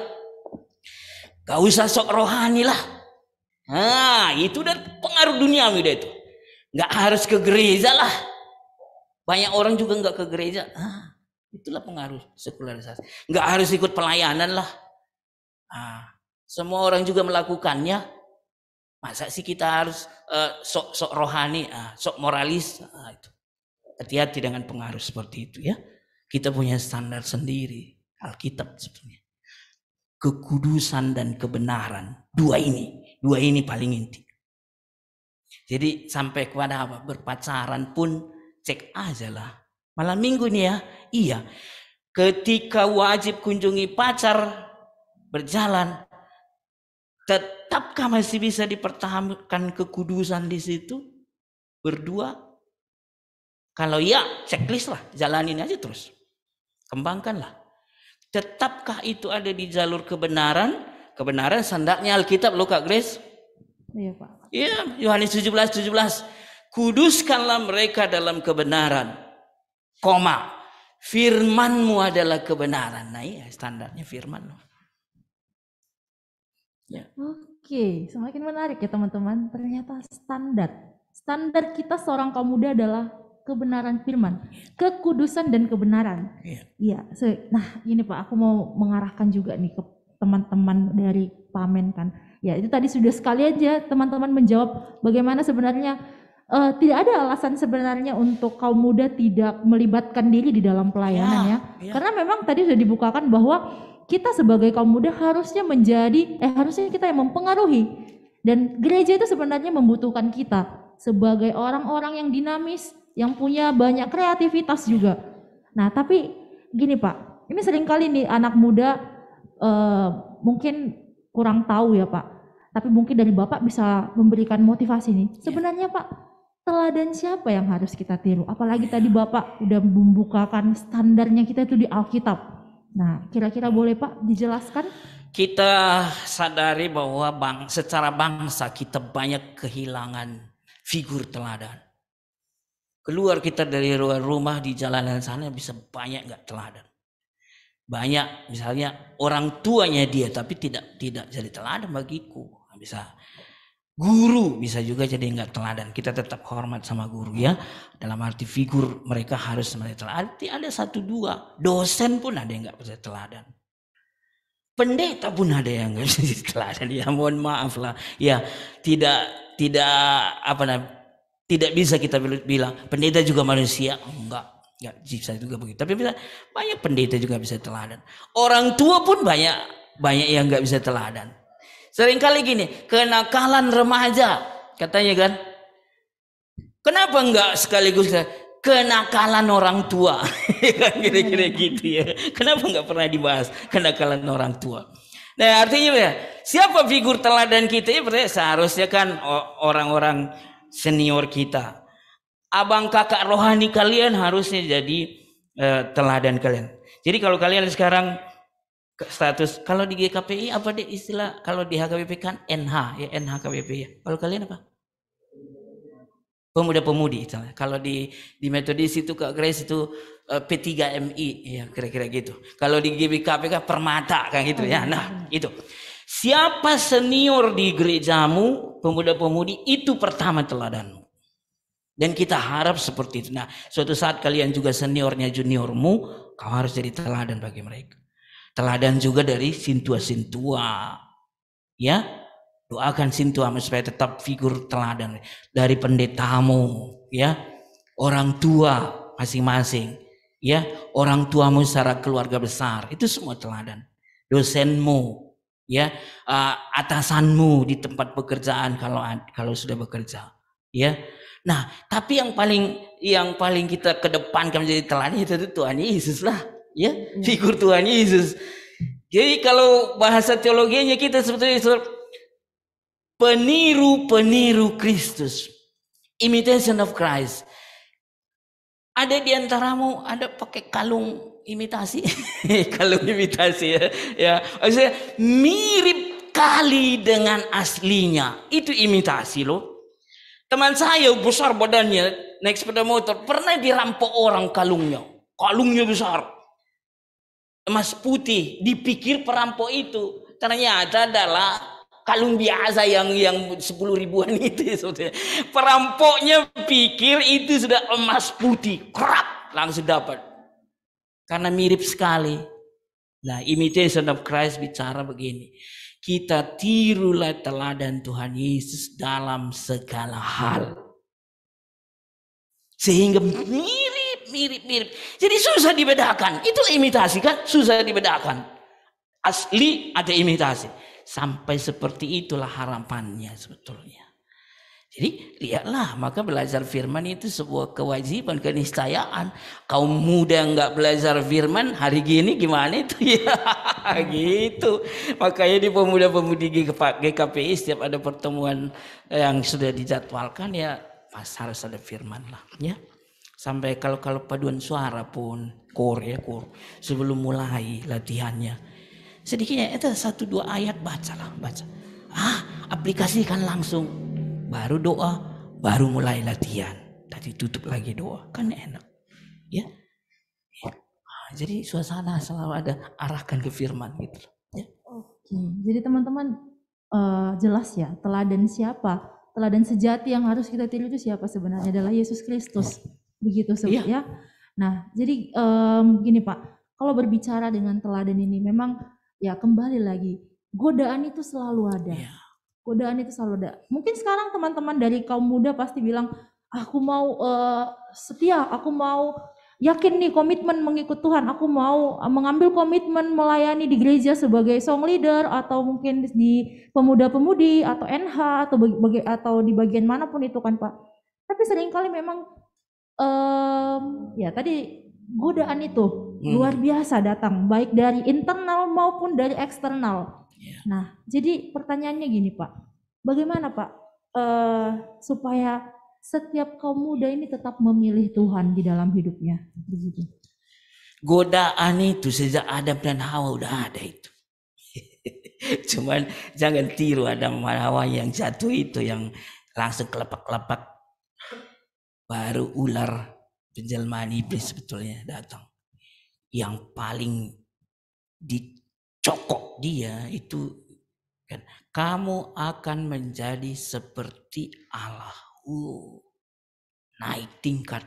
gak usah sok rohani lah. Nah, itu udah pengaruh duniawi deh itu. Gak harus ke gereja lah. Banyak orang juga nggak ke gereja. Itulah pengaruh sekularisasi. Nggak harus ikut pelayanan lah. Semua orang juga melakukannya. Masa sih kita harus sok rohani, sok moralis? Itu. Hati-hati dengan pengaruh seperti itu ya. Kita punya standar sendiri. Alkitab sebetulnya. Kekudusan dan kebenaran. Dua ini paling inti. Jadi sampai kepada apa? Berpacaran pun cek aja lah. Malam minggu nih ya. Iya. Ketika wajib kunjungi pacar berjalan, tetapkah masih bisa dipertahankan kekudusan di situ? Berdua? Kalau ya, checklist lah. Jalanin aja terus. Kembangkanlah. Tetapkah itu ada di jalur kebenaran? Kebenaran sandaknya Alkitab loh Kak Grace. Iya Pak. Iya, Yohanes 17. Kuduskanlah mereka dalam kebenaran. Firman-Mu adalah kebenaran. Nah iya standarnya firman. Ya. Oke, semakin menarik ya teman-teman. Ternyata standar kita seorang kaum muda adalah kebenaran firman, kekudusan dan kebenaran. Iya. Nah ini Pak, aku mau mengarahkan juga nih ke teman-teman dari Pamen kan. Ya itu tadi sudah sekali aja teman-teman menjawab bagaimana sebenarnya tidak ada alasan sebenarnya untuk kaum muda tidak melibatkan diri di dalam pelayanan ya. Karena memang tadi sudah dibukakan bahwa kita sebagai kaum muda harusnya harusnya kita yang mempengaruhi. Dan gereja itu sebenarnya membutuhkan kita sebagai orang-orang yang dinamis, yang punya banyak kreativitas juga. Nah tapi gini Pak, ini seringkali nih anak muda mungkin kurang tahu ya Pak. Tapi mungkin dari Bapak bisa memberikan motivasi nih. Sebenarnya Pak, teladan siapa yang harus kita tiru? Apalagi tadi Bapak udah membukakan standarnya kita itu di Alkitab. Nah, kira-kira boleh Pak dijelaskan? Kita sadari bahwa secara bangsa kita banyak kehilangan figur teladan. Keluar kita dari rumah di jalanan sana bisa banyak nggak teladan. Banyak misalnya orang tuanya dia tapi tidak jadi teladan bagiku. Bisa guru bisa juga jadi nggak teladan. Kita tetap hormat sama guru ya. Dalam arti figur mereka harus menjadi teladan. Arti ada 1-2. Dosen pun ada yang nggak bisa teladan. Pendeta pun ada yang nggak bisa teladan. Ya mohon maaf lah. Ya tidak bisa kita bilang pendeta juga manusia. Enggak bisa juga begitu. Tapi banyak pendeta juga bisa teladan. Orang tua pun banyak yang nggak bisa teladan. Seringkali gini, kenakalan remaja katanya kan. Kenapa enggak sekaligus kenakalan orang tua? Kan kira-kira gitu ya. Kenapa enggak pernah dibahas kenakalan orang tua? Nah artinya ya, siapa figur teladan kita ya? Seharusnya kan orang-orang senior kita. Abang kakak rohani kalian harusnya jadi teladan kalian. Jadi kalau kalian sekarang status, kalau di GKPI apa deh istilah, kalau di HKBP kan NH ya, NHKBP ya. Kalau kalian apa? Pemuda-pemudi. Kalau di metodis itu Kak Grace itu P3MI ya kira-kira gitu. Kalau di GBKPK Permata kan gitu ya. Nah itu. Siapa senior di gerejamu, pemuda-pemudi itu pertama teladanmu. Dan kita harap seperti itu. Nah, suatu saat kalian juga seniornya juniormu, kau harus jadi teladan bagi mereka. Teladan juga dari sintua-sintua. Ya, doakan sintua supaya tetap figur teladan dari pendetamu, ya, orang tua masing-masing, ya, orang tuamu secara keluarga besar, itu semua teladan. Dosenmu, ya, atasanmu di tempat pekerjaan kalau sudah bekerja, ya. Nah, tapi yang paling kita kedepankan menjadi teladan itu Tuhan Yesus lah, ya, figur Tuhan Yesus. Jadi kalau bahasa teologinya kita sebetulnya peniru Kristus, imitation of Christ. Ada di antaramu ada pakai kalung imitasi, kalung imitasi ya, maksudnya mirip kali dengan aslinya, itu imitasi loh. Teman saya besar badannya, naik sepeda motor, pernah dirampok orang kalungnya besar, emas putih. Dipikir perampok itu, ternyata adalah kalung biasa yang 10 ribuan itu. Perampoknya pikir itu sudah emas putih, kerap langsung dapat, karena mirip sekali. Nah, imitation of Christ bicara begini, kita tirulah teladan Tuhan Yesus dalam segala hal. Sehingga mirip. Jadi susah dibedakan. Itulah imitasi kan, susah dibedakan. Asli ada imitasi. Sampai seperti itulah harapannya sebetulnya. Jadi lihatlah, maka belajar firman itu sebuah kewajiban, keniscayaan. Kaum muda nggak belajar firman hari gini gimana itu ya gitu. Makanya di pemuda-pemudi GKPI setiap ada pertemuan yang sudah dijadwalkan ya pas harus ada firman lah ya. Sampai kalau paduan suara pun kor sebelum mulai latihannya sedikitnya itu 1-2 ayat baca. Aplikasikan langsung. Baru doa, baru mulai latihan. Tadi tutup lagi doa, kan enak, ya. Jadi suasana selalu ada arahkan ke firman gitu. Ya. Oke, jadi teman-teman jelas ya, teladan siapa? Teladan sejati yang harus kita tiru itu siapa sebenarnya? Adalah Yesus Kristus, begitu ya. Nah, jadi gini Pak, kalau berbicara dengan teladan ini, memang ya kembali lagi, godaan itu selalu ada. Ya. Godaan itu selalu ada. Mungkin sekarang teman-teman dari kaum muda pasti bilang, aku mau setia, aku mau yakin nih komitmen mengikut Tuhan, aku mau mengambil komitmen melayani di gereja sebagai song leader atau mungkin di pemuda-pemudi atau NH atau di bagian manapun itu kan Pak. Tapi seringkali memang ya tadi godaan itu luar biasa datang, baik dari internal maupun dari eksternal. Nah, jadi pertanyaannya gini Pak, bagaimana Pak supaya setiap kaum muda ini tetap memilih Tuhan di dalam hidupnya? Begitu. Godaan itu sejak Adam dan Hawa udah ada itu. Cuman jangan tiru Adam dan Hawa yang jatuh itu, yang langsung kelepak-kelepak baru ular penjelmaan iblis sebetulnya datang. Yang paling dicokok dia itu kan, kamu akan menjadi seperti Allah. Naik tingkat.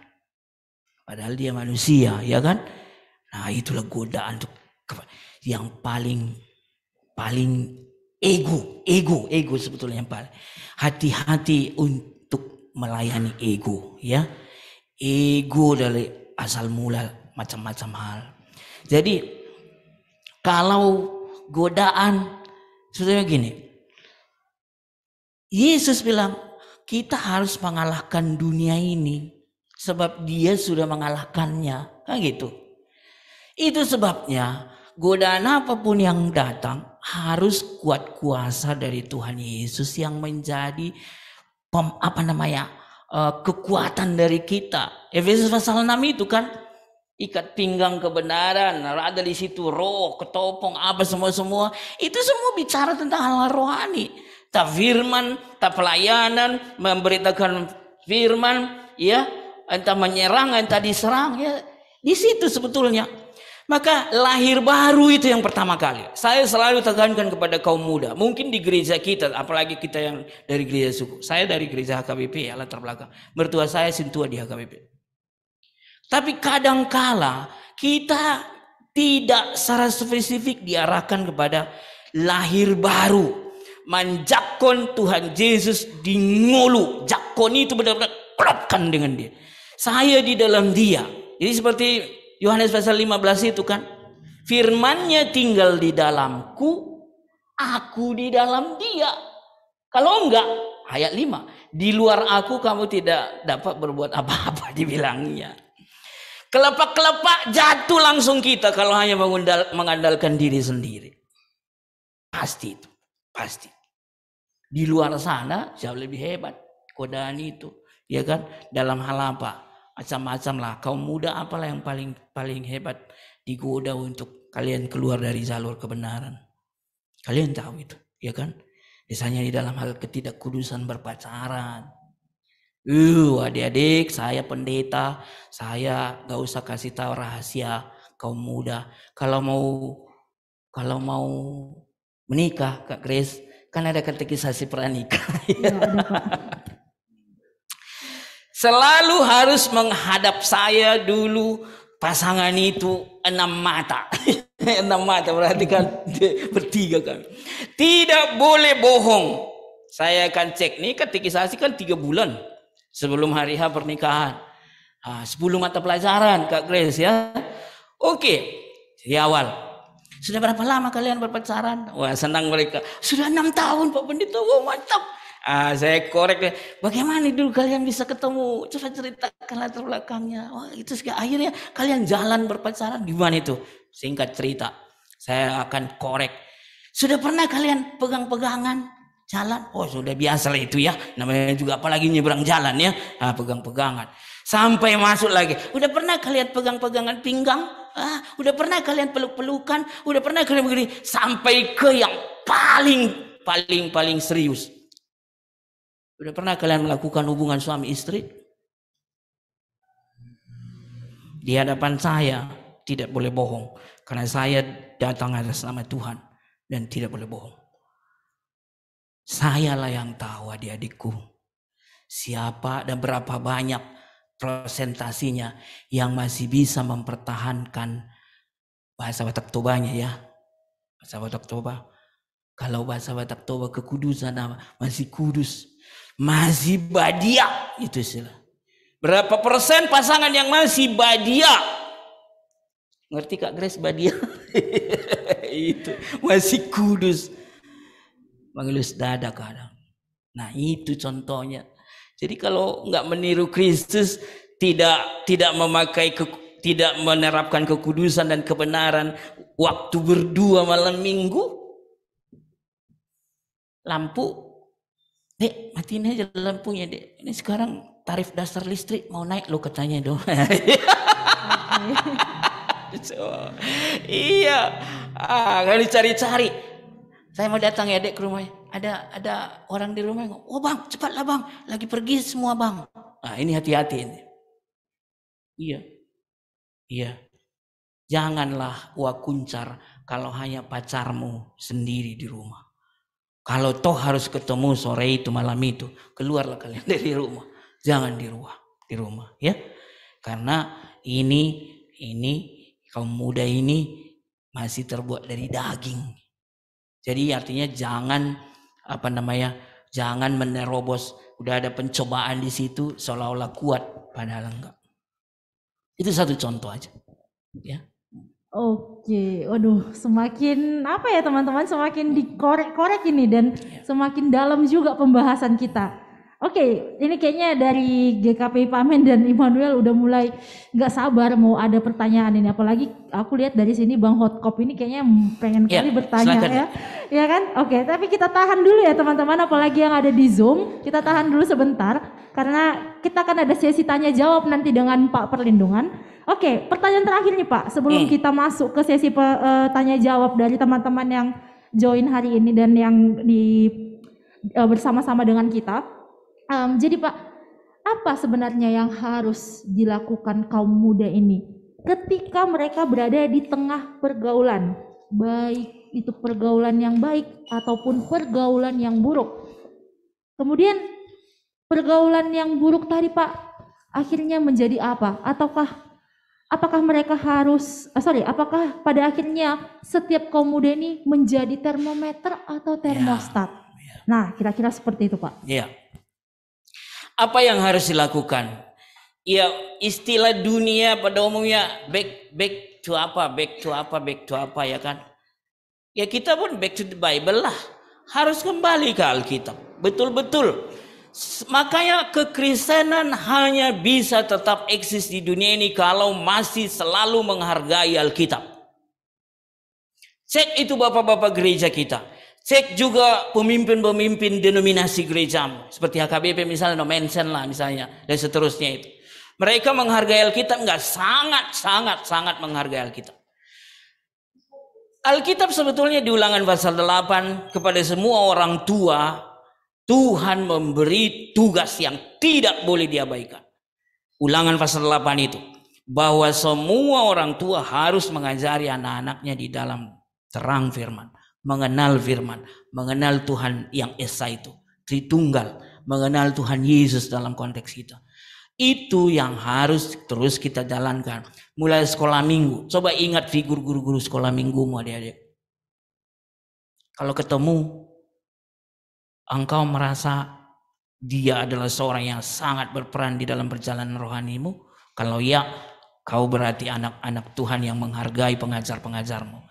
Padahal dia manusia, ya kan? Nah, itulah godaan untuk yang paling ego sebetulnya yang paling. Hati-hati untuk melayani ego, ya. Ego dari asal mula macam-macam hal. Jadi kalau godaan sebetulnya gini. Yesus bilang kita harus mengalahkan dunia ini sebab dia sudah mengalahkannya. Kan gitu. Itu sebabnya godaan apapun yang datang harus kuat kuasa dari Tuhan Yesus yang menjadi kekuatan dari kita. Efesus pasal 6 itu kan, ikat pinggang kebenaran, ada di situ roh, ketopong, apa semua itu semua bicara tentang hal rohani. Tak firman, tak pelayanan, memberitakan firman, ya, entah menyerang, entah diserang, ya, di situ sebetulnya. Maka lahir baru itu yang pertama kali. Saya selalu tekankan kepada kaum muda. Mungkin di gereja kita, apalagi kita yang dari gereja suku. Saya dari gereja HKBP, ya, latar belakang. Mertua saya sintua di HKBP. Tapi kadangkala kita tidak secara spesifik diarahkan kepada lahir baru. Manjakon Tuhan Yesus di ngolu. Jakon itu benar-benar klopkan dengan dia. Saya di dalam dia. Jadi seperti Yohanes pasal 15 itu kan. Firman-Nya tinggal di dalamku, aku di dalam dia. Kalau enggak, ayat 5. Di luar aku kamu tidak dapat berbuat apa-apa dibilangnya. Kelepak-kelepak jatuh langsung kita kalau hanya mengandalkan diri sendiri. Pasti itu. Pasti. Di luar sana jauh lebih hebat godaan itu. Ya kan? Dalam hal apa? Macam-macam lah. Kaum muda apalah yang paling hebat digoda untuk kalian keluar dari jalur kebenaran. Kalian tahu itu. Ya kan? Misalnya di dalam hal ketidakkudusan berpacaran. Adik-adik, saya pendeta, saya gak usah kasih tahu rahasia kaum muda. Kalau mau menikah, Kak Grace, kan ada katekisasi pranikah. Ya, ada, Pak. Selalu harus menghadap saya dulu pasangan itu 6 mata. 6 mata, berarti kan bertiga kami. Tidak boleh bohong. Saya akan cek nih, katekisasi kan 3 bulan. Sebelum hari H pernikahan. 10 mata pelajaran Kak Grace ya. Oke. Di awal. Sudah berapa lama kalian berpacaran? Wah, senang mereka. Sudah 6 tahun Pak Pendeta. Wah, mantap. Saya korek. Bagaimana dulu kalian bisa ketemu? Coba ceritakan latar belakangnya. Wah, itu akhirnya kalian jalan berpacaran. Gimana itu? Singkat cerita. Saya akan korek. Sudah pernah kalian pegang-pegangan? Jalan, oh sudah biasa lah itu ya. Namanya juga apalagi nyebrang jalan ya. Pegang-pegangan. Sampai masuk lagi. Udah pernah kalian pegang-pegangan pinggang? Udah pernah kalian peluk-pelukan? Udah pernah kalian begini? Sampai ke yang paling serius. Udah pernah kalian melakukan hubungan suami istri? Di hadapan saya tidak boleh bohong. Karena saya datang atas nama Tuhan dan tidak boleh bohong. Sayalah yang tahu adik-adikku siapa dan berapa banyak presentasinya yang masih bisa mempertahankan bahasa Batak Tobanya ya. Bahasa Batak Toba. Kalau bahasa Batak Toba kekudusan masih kudus. Masih badia itu istilah. Berapa persen pasangan yang masih badia? Ngerti Kak Grace badia? Itu masih kudus. Mengelus dada kadang. Nah itu contohnya. Jadi kalau nggak meniru Kristus, tidak menerapkan kekudusan dan kebenaran waktu berdua malam minggu, lampu, dek matiin aja lampunya dek. Ini sekarang tarif dasar listrik mau naik lo katanya dong. So, iya, kalau dicari-cari. Saya mau datang ya dek ke rumahnya. Ada orang di rumah. Oh bang, cepatlah bang. Lagi pergi semua bang. Nah, ini hati-hati ini. Iya. Iya. Janganlah kuncar kalau hanya pacarmu sendiri di rumah. Kalau toh harus ketemu sore itu, malam itu, keluarlah kalian dari rumah. Jangan di rumah, ya. Karena ini kaum muda ini masih terbuat dari daging. Jadi artinya jangan jangan menerobos. Udah ada pencobaan di situ seolah-olah kuat, padahal enggak. Itu satu contoh aja, ya. Oke, waduh, semakin apa ya teman-teman, semakin dikorek-korek ini dan semakin dalam juga pembahasan kita. Oke, ini kayaknya dari GKPI Pamen dan Immanuel udah mulai nggak sabar mau ada pertanyaan ini. Apalagi aku lihat dari sini Bang Hotkop ini kayaknya pengen kali bertanya silakan. ya kan? Oke, tapi kita tahan dulu ya teman-teman, apalagi yang ada di Zoom, kita tahan dulu sebentar karena kita akan ada sesi tanya jawab nanti dengan Pak Perlindungan. Oke, pertanyaan terakhir nih Pak, sebelum kita masuk ke sesi tanya jawab dari teman-teman yang join hari ini dan yang bersama-sama dengan kita. Jadi Pak, apa sebenarnya yang harus dilakukan kaum muda ini ketika mereka berada di tengah pergaulan, baik itu pergaulan yang baik ataupun pergaulan yang buruk? Kemudian pergaulan yang buruk tadi Pak, akhirnya menjadi apa? Apakah mereka apakah pada akhirnya setiap kaum muda ini menjadi termometer atau termostat? Nah, kira-kira seperti itu Pak. Iya. Apa yang harus dilakukan? Ya, istilah dunia pada umumnya back to apa ya kan? Ya kita pun back to the Bible lah. Harus kembali ke Alkitab. Betul-betul. Makanya kekristenan hanya bisa tetap eksis di dunia ini kalau masih selalu menghargai Alkitab. Cek itu bapak-bapak gereja kita. Cek juga pemimpin-pemimpin denominasi gerejamu. Seperti HKBP misalnya, mention lah misalnya. Dan seterusnya itu. Mereka menghargai Alkitab enggak? Sangat menghargai Alkitab. Alkitab sebetulnya di Ulangan pasal 8 kepada semua orang tua, Tuhan memberi tugas yang tidak boleh diabaikan. Ulangan pasal 8 itu. Bahwa semua orang tua harus mengajari anak-anaknya di dalam terang firman. Mengenal firman. Mengenal Tuhan yang Esa itu. Tritunggal. Mengenal Tuhan Yesus dalam konteks kita. Itu yang harus terus kita jalankan. Mulai sekolah minggu. Coba ingat figur guru-guru sekolah minggumu adik-adik. Kalau ketemu, engkau merasa dia adalah seorang yang sangat berperan di dalam perjalanan rohanimu. Kalau ya, kau berarti anak-anak Tuhan yang menghargai pengajar-pengajarmu.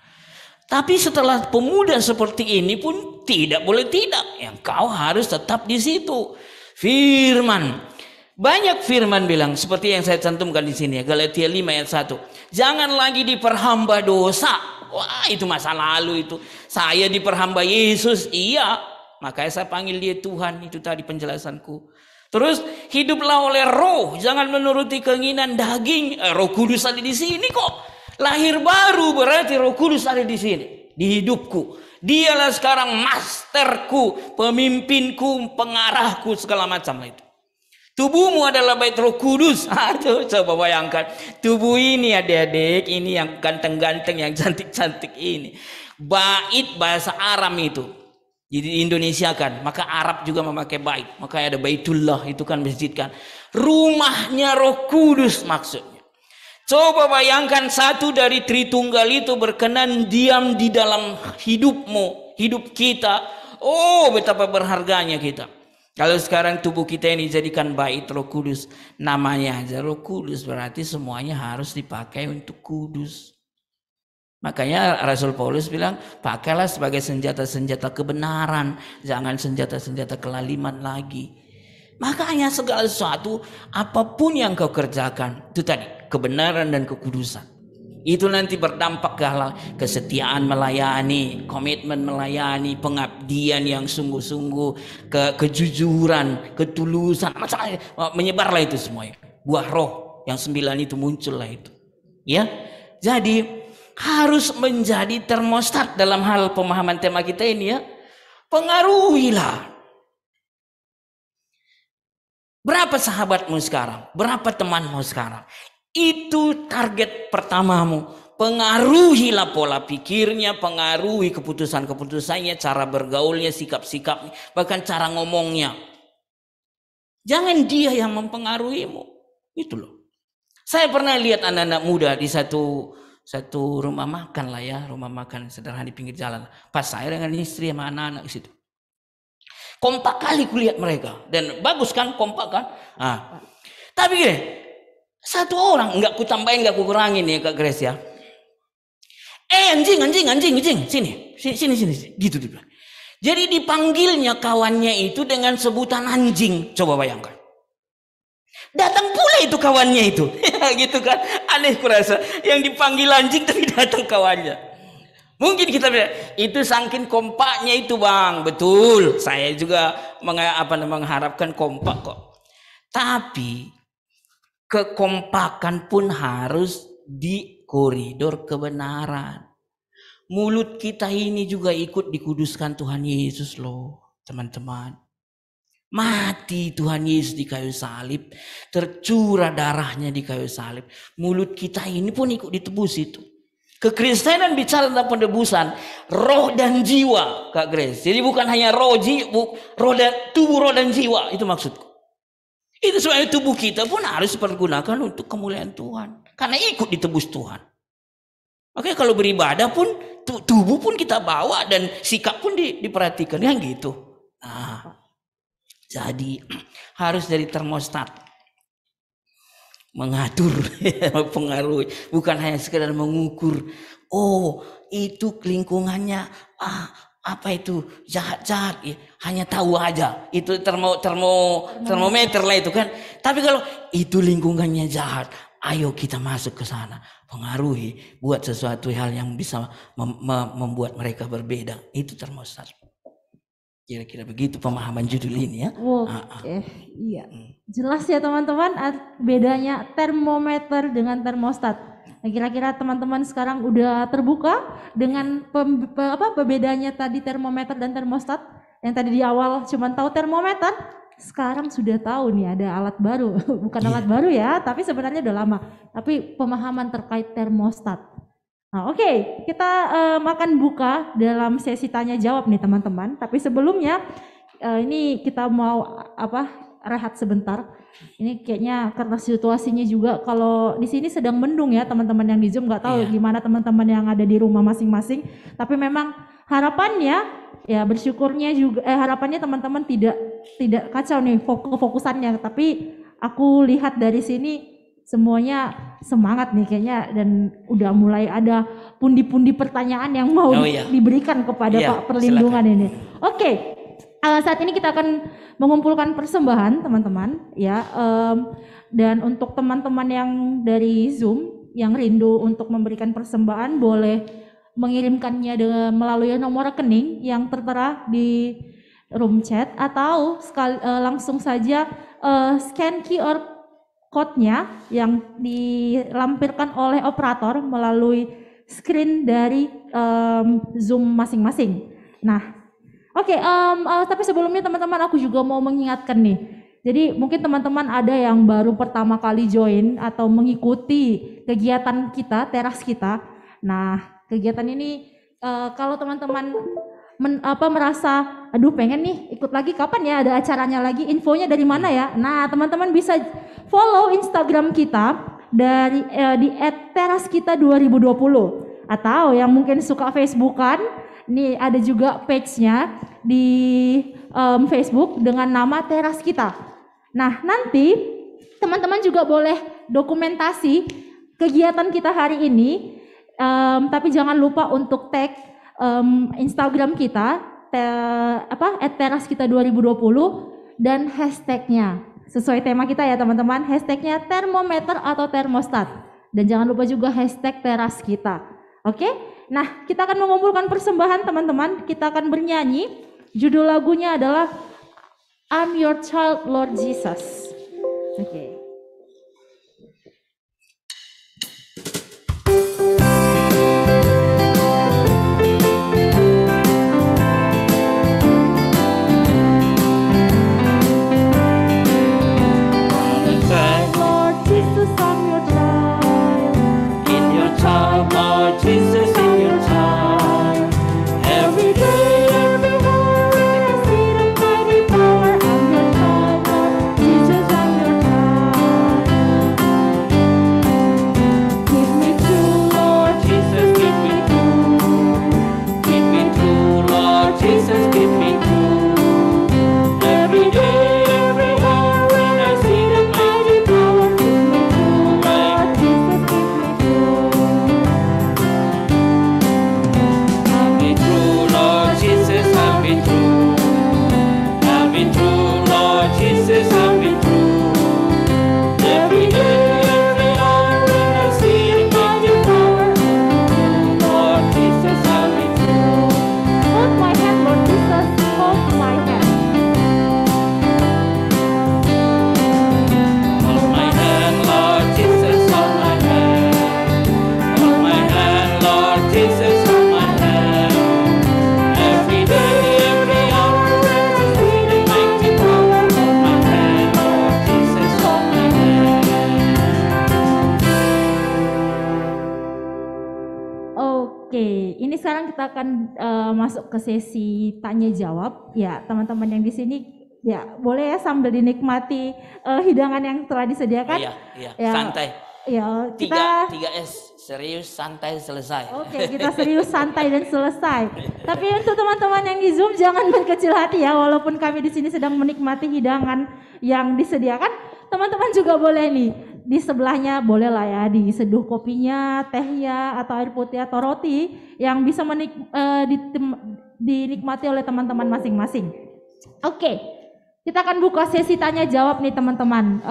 Tapi setelah pemuda seperti ini pun tidak boleh tidak. Yang kau harus tetap di situ. Firman. Banyak firman bilang seperti yang saya cantumkan di sini ya, Galatia 5 ayat 1. Jangan lagi diperhamba dosa. Wah, itu masa lalu itu. Saya diperhamba Yesus, iya. Makanya saya panggil dia Tuhan, itu tadi penjelasanku. Terus hiduplah oleh roh, jangan menuruti keinginan daging. Roh Kudus ada di sini kok. Lahir baru berarti Roh Kudus ada di sini, di hidupku. Dialah sekarang masterku, pemimpinku, pengarahku, segala macam itu. Tubuhmu adalah bait Roh Kudus. Aduh, coba bayangkan. Tubuh ini adik-adik, ini yang ganteng-ganteng, yang cantik-cantik ini. Bait bahasa Aram itu. Jadi Indonesia kan, maka Arab juga memakai bait. Makanya ada Baitullah, itu kan masjid kan. Rumahnya Roh Kudus maksudnya. Coba bayangkan satu dari Tritunggal itu berkenan diam di dalam hidupmu, hidup kita. Oh, betapa berharganya kita. Kalau sekarang tubuh kita ini dijadikan bait Roh Kudus, namanya aja Roh Kudus, berarti semuanya harus dipakai untuk kudus. Makanya Rasul Paulus bilang, pakailah sebagai senjata-senjata kebenaran, jangan senjata-senjata kelaliman lagi. Makanya segala sesuatu, apapun yang kau kerjakan, itu tadi, kebenaran dan kekudusan. Itu nanti berdampak ke kesetiaan melayani, komitmen melayani, pengabdian yang sungguh-sungguh, kejujuran, ketulusan, macam-macam, menyebarlah itu semuanya. Buah roh yang 9 itu muncullah itu. Ya, jadi harus menjadi termostat dalam hal pemahaman tema kita ini ya. Pengaruhilah. Berapa sahabatmu sekarang? Berapa temanmu sekarang? Itu target pertamamu. Pengaruhilah pola pikirnya, pengaruhi keputusan-keputusannya, cara bergaulnya, sikap-sikapnya, bahkan cara ngomongnya. Jangan dia yang mempengaruhimu. Itu loh. Saya pernah lihat anak-anak muda di satu rumah makan lah ya, rumah makan sederhana di pinggir jalan. Pas saya dengan istri sama anak-anak di situ. Kompak kali kulihat mereka, dan bagus kan, kompak kan. Nah, tapi gini, satu orang nggak kutambahin, nggak kukurangin ya Kak Grace ya. Anjing, sini, gitu dia bilang. Jadi dipanggilnya kawannya itu dengan sebutan anjing, coba bayangkan. Datang pula itu kawannya itu, gitu kan? Aneh kurasa, yang dipanggil anjing tapi datang kawannya. Mungkin kita bilang itu saking kompaknya itu bang, betul. Saya juga mengharapkan kompak kok. Tapi kekompakan pun harus di koridor kebenaran. Mulut kita ini juga ikut dikuduskan Tuhan Yesus loh, teman-teman. Mati Tuhan Yesus di kayu salib, tercurah darahnya di kayu salib. Mulut kita ini pun ikut ditebus itu. Kekristenan bicara tentang penebusan roh dan jiwa, Kak Grace. Jadi bukan hanya tubuh, roh dan jiwa, itu maksudku. Itu sebabnya tubuh kita pun harus dipergunakan untuk kemuliaan Tuhan, karena ikut ditebus Tuhan. Oke, kalau beribadah pun tubuh pun kita bawa dan sikap pun diperhatikan, kan gitu. Nah, jadi harus dari termostat. Mengatur, mempengaruhi, bukan hanya sekedar mengukur. Oh, itu lingkungannya apa itu jahat-jahat, ya, hanya tahu aja. Itu termometer lah itu kan. Tapi kalau itu lingkungannya jahat, ayo kita masuk ke sana, pengaruhi, buat sesuatu hal yang bisa membuat mereka berbeda. Itu termostat. Kira-kira begitu pemahaman judul ini ya. Oke, iya. Jelas ya teman-teman bedanya termometer dengan termostat. Nah, kira-kira teman-teman sekarang udah terbuka dengan perbedaannya tadi termometer dan termostat. Yang tadi di awal cuma tahu termometer, sekarang sudah tahu nih ada alat baru. Bukan alat baru ya, tapi sebenarnya udah lama. Tapi pemahaman terkait termostat. Nah, oke, kita akan buka dalam sesi tanya jawab nih teman-teman. Tapi sebelumnya ini kita mau rehat sebentar. Ini kayaknya karena situasinya juga kalau di sini sedang mendung ya teman-teman yang di Zoom, nggak tahu gimana teman-teman yang ada di rumah masing-masing. Tapi memang harapannya ya bersyukurnya juga harapannya teman-teman tidak kacau nih fokusannya. Tapi aku lihat dari sini semuanya semangat nih kayaknya, dan udah mulai ada pundi-pundi pertanyaan yang mau diberikan kepada Pak Perlindungan ini. Oke, saat ini kita akan mengumpulkan persembahan teman-teman ya, dan untuk teman-teman yang dari Zoom yang rindu untuk memberikan persembahan boleh mengirimkannya melalui nomor rekening yang tertera di room chat, atau langsung saja scan QR code-nya yang dilampirkan oleh operator melalui screen dari Zoom masing-masing. Nah, oke, tapi sebelumnya teman-teman aku juga mau mengingatkan nih. Jadi mungkin teman-teman ada yang baru pertama kali join atau mengikuti kegiatan kita, teras kita. Nah, kegiatan ini kalau teman-teman merasa aduh pengen nih ikut lagi, kapan ya ada acaranya lagi, infonya dari mana ya? Nah, teman-teman bisa follow Instagram kita di @teraskita2020, atau yang mungkin suka Facebookan, nih ada juga page-nya di Facebook dengan nama Teras Kita. Nah, nanti teman-teman juga boleh dokumentasi kegiatan kita hari ini, tapi jangan lupa untuk tag Instagram kita @teraskita2020 dan hashtagnya sesuai tema kita ya teman-teman, hashtagnya termometer atau termostat, dan jangan lupa juga hashtag teras kita. Oke, nah kita akan mengumpulkan persembahan teman-teman, kita akan bernyanyi. Judul lagunya adalah I'm Your Child Lord Jesus. Oke. sekarang kita akan masuk ke sesi tanya jawab. Ya, teman-teman yang di sini ya boleh ya sambil dinikmati hidangan yang telah disediakan. Iya, Ya, santai. Ya, kita 3S, serius, santai, selesai. Oke, kita serius, santai dan selesai. Tapi untuk teman-teman yang di Zoom jangan berkecil hati ya, walaupun kami di sini sedang menikmati hidangan yang disediakan, teman-teman juga boleh nih di sebelahnya boleh lah ya diseduh kopinya, tehnya, atau air putih atau roti yang bisa dinikmati oleh teman-teman masing-masing. Oke, kita akan buka sesi tanya jawab nih teman-teman.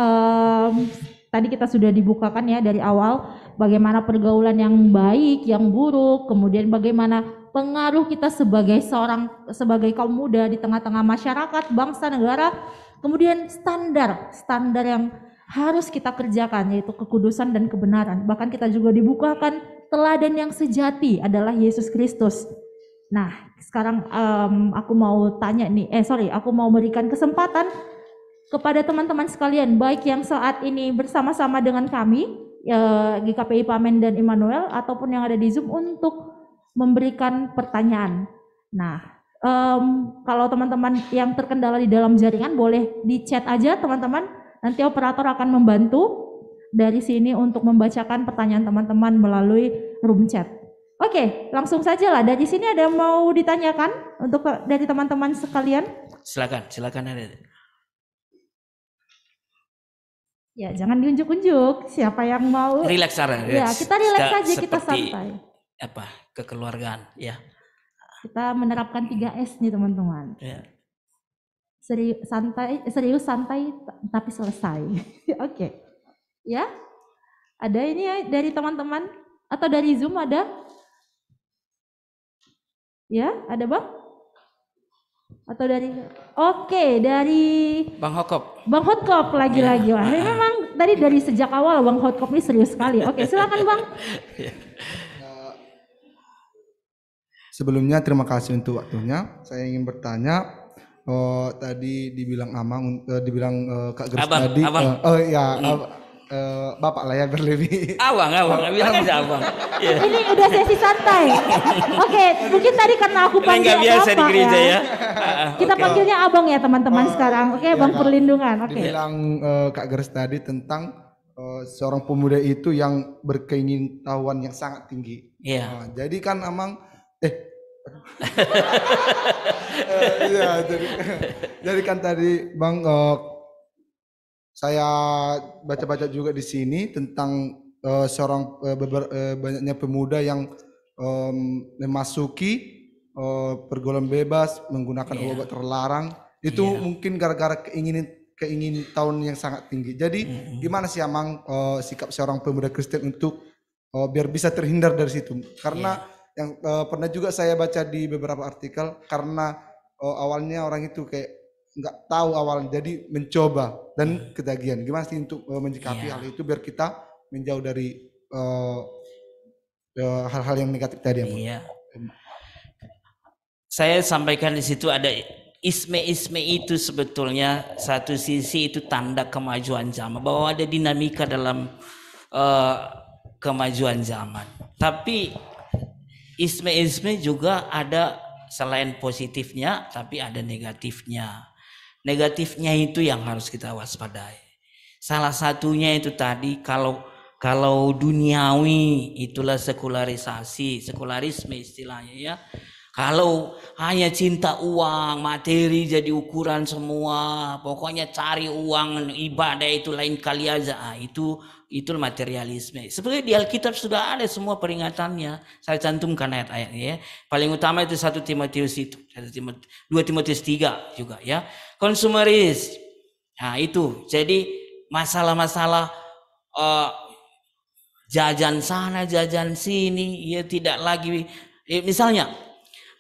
Tadi kita sudah dibukakan ya dari awal bagaimana pergaulan yang baik, yang buruk, kemudian bagaimana pengaruh kita sebagai kaum muda di tengah-tengah masyarakat, bangsa, negara, kemudian standar yang harus kita kerjakan yaitu kekudusan dan kebenaran. Bahkan kita juga dibukakan teladan yang sejati adalah Yesus Kristus. Nah, sekarang aku mau berikan kesempatan kepada teman-teman sekalian, baik yang saat ini bersama-sama dengan kami, GKPI Pamen dan Immanuel, ataupun yang ada di Zoom untuk memberikan pertanyaan. Nah, kalau teman-teman yang terkendala di dalam jaringan boleh di chat aja teman-teman, nanti operator akan membantu dari sini untuk membacakan pertanyaan teman-teman melalui room chat. Oke, langsung saja lah. Dari sini ada yang mau ditanyakan untuk dari teman-teman sekalian? Silakan ada. Ya, jangan diunjuk-unjuk. Siapa yang mau? Relax Sarah. Ya, kita relax saja, kita Seperti santai. kekeluargaan, ya. Kita menerapkan 3S nih teman-teman. Ya. Serius, santai, tapi selesai. Oke. Ya, ada ini ya dari teman-teman atau dari Zoom ada? Ya, ada Bang? Atau dari dari Bang Hokop. Bang Hotkop lagi-lagi. Wah, memang dari sejak awal Bang Hotkop ini serius sekali. Oke, silakan Bang. Sebelumnya terima kasih untuk waktunya. Saya ingin bertanya, tadi dibilang Kak Grace Abang, tadi. abang. Bapak lah ya berlebih. Abang, bilang aja abang. Ya. Ini udah sesi santai. Oke, mungkin tadi karena aku panggil Nggak biasa Bapak di gereja ya. Kita panggilnya Abang ya teman-teman sekarang. Oke, Bang Perlindungan. Oke. Dibilang Kak Grace tadi tentang seorang pemuda itu yang berkeingintahuan yang sangat tinggi. Iya. Jadi kan Amang jadi kan tadi Bang saya baca-baca juga di sini tentang banyaknya pemuda yang memasuki pergaulan bebas menggunakan obat terlarang itu mungkin gara-gara keingin tahun yang sangat tinggi. Jadi gimana sih Amang sikap seorang pemuda Kristen untuk biar bisa terhindar dari situ? Karena yang pernah juga saya baca di beberapa artikel karena awalnya orang itu kayak nggak tahu awalnya jadi mencoba dan ketagihan. Gimana sih untuk menyikapi hal itu biar kita menjauh dari hal-hal yang negatif tadi? Iya. Saya sampaikan di situ ada isme itu sebetulnya satu sisi itu tanda kemajuan zaman, bahwa ada dinamika dalam kemajuan zaman. Tapi isme juga ada selain positifnya, tapi ada negatifnya. Negatifnya itu yang harus kita waspadai. Salah satunya itu tadi kalau duniawi itulah sekularisme istilahnya ya. Kalau hanya cinta uang, materi jadi ukuran semua, pokoknya cari uang, ibadah itu lain kali aja. Itu materialisme. Sebenarnya di Alkitab sudah ada semua peringatannya. Saya cantumkan ayat-ayatnya ya. Paling utama itu 1 Timotius itu, 2 Timotius 3 juga ya. Konsumeris. Nah, itu. Jadi masalah-masalah jajan sana, jajan sini, ya tidak lagi misalnya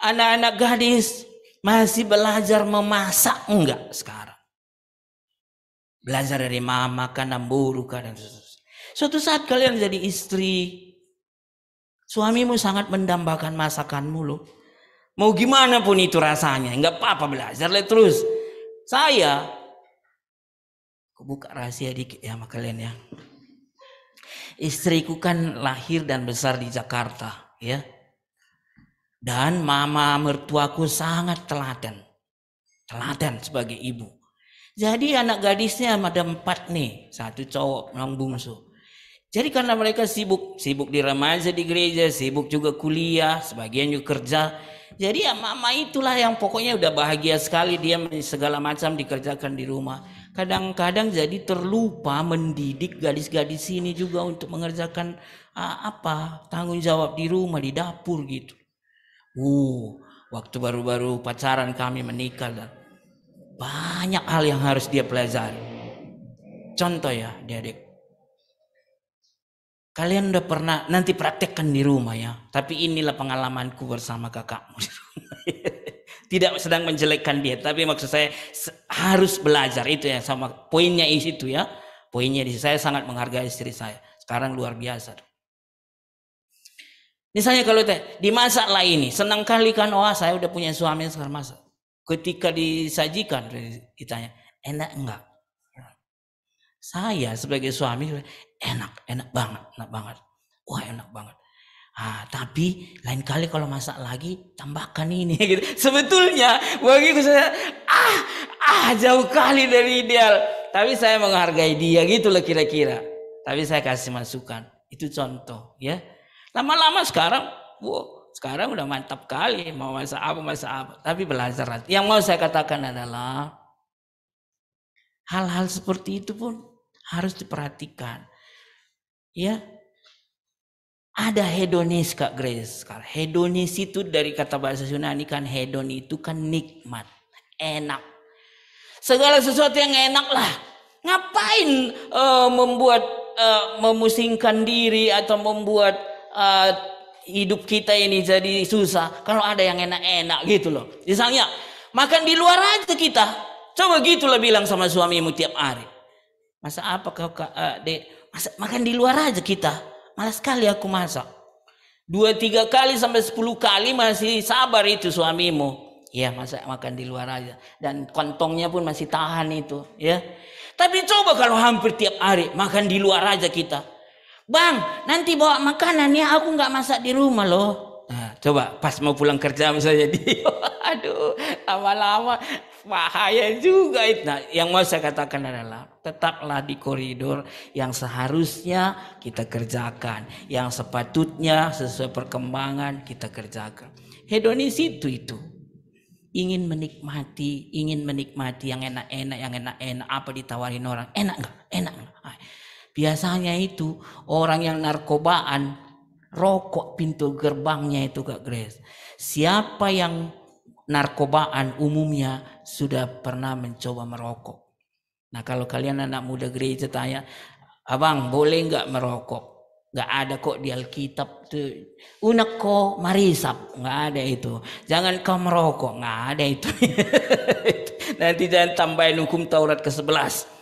anak-anak gadis masih belajar memasak enggak sekarang? Belajar dari mama kan, namburu kan dan seterusnya. Suatu saat kalian jadi istri, suamimu sangat mendambakan masakanmu loh. Mau gimana pun itu rasanya, enggak apa-apa belajar terus. Saya buka rahasia dikit ya sama kalian ya. Istriku kan lahir dan besar di Jakarta ya. Dan mama mertuaku sangat telaten. Telaten sebagai ibu. Jadi anak gadisnya ada 4 nih. 1 cowok yang bungsu. Jadi karena mereka sibuk di remaja di gereja, sibuk juga kuliah, sebagian juga kerja. Jadi ya mama itulah yang pokoknya udah bahagia sekali, dia segala macam dikerjakan di rumah. Kadang-kadang jadi terlupa mendidik gadis-gadis ini juga untuk mengerjakan tanggung jawab di rumah, di dapur gitu. Waktu baru-baru pacaran kami menikah, dan banyak hal yang harus dia pelajari. Contoh ya, adik-adik. Kalian udah pernah, nanti praktekkan di rumah ya. Tapi inilah pengalamanku bersama kakakmu. Tidak sedang menjelekkan dia, tapi maksud saya harus belajar itu ya, sama poinnya itu ya. Poinnya di saya sangat menghargai istri saya. Sekarang luar biasa. Misalnya kalau dimasak lah ini, senang kali kan, saya udah punya suami yang sekarang masak. Ketika disajikan ditanya, enak enggak? Saya sebagai suami enak banget. Wah, enak banget. Tapi lain kali kalau masak lagi tambahkan ini gitu. Sebetulnya bagiku saya jauh kali dari ideal. Tapi saya menghargai dia gitulah kira-kira. Tapi saya kasih masukan. Itu contoh ya. Lama-lama sekarang udah mantap kali mau masak apa. Tapi belajar. Yang mau saya katakan adalah hal-hal seperti itu pun harus diperhatikan. Ya. Ada hedonis Kak Grace. Hedonis itu dari kata bahasa Yunani kan, hedon itu kan nikmat, enak. Segala sesuatu yang enak lah. Ngapain memusingkan diri atau membuat hidup kita ini jadi susah kalau ada yang enak-enak gitu loh. Misalnya makan di luar aja kita. Coba gitulah bilang sama suamimu tiap hari. Masa apa kau dek? Makan di luar aja kita. Malas sekali aku masak. 2-3 kali sampai 10 kali masih sabar itu suamimu. Ya makan di luar aja. Dan kantongnya pun masih tahan itu. Ya. Tapi coba kalau hampir tiap hari makan di luar aja kita. Bang, nanti bawa makanan ya, aku nggak masak di rumah loh. Nah, coba pas mau pulang kerja misalnya dia. Aduh, lama-lama bahaya juga itu. Nah, yang mau saya katakan adalah tetaplah di koridor yang seharusnya kita kerjakan, yang sepatutnya sesuai perkembangan kita kerjakan. Hedonis itu ingin menikmati yang enak-enak, apa ditawarin orang, enak nggak? Biasanya itu orang yang narkobaan, rokok pintu gerbangnya itu Kak Grace. Siapa yang narkobaan umumnya sudah pernah mencoba merokok. Nah kalau kalian anak muda gereja tanya, abang boleh nggak merokok? Nggak ada kok di Alkitab tuh. Unek kok marisap, nggak ada itu. Jangan kau merokok, nggak ada itu. Nanti jangan tambahin hukum Taurat ke-11.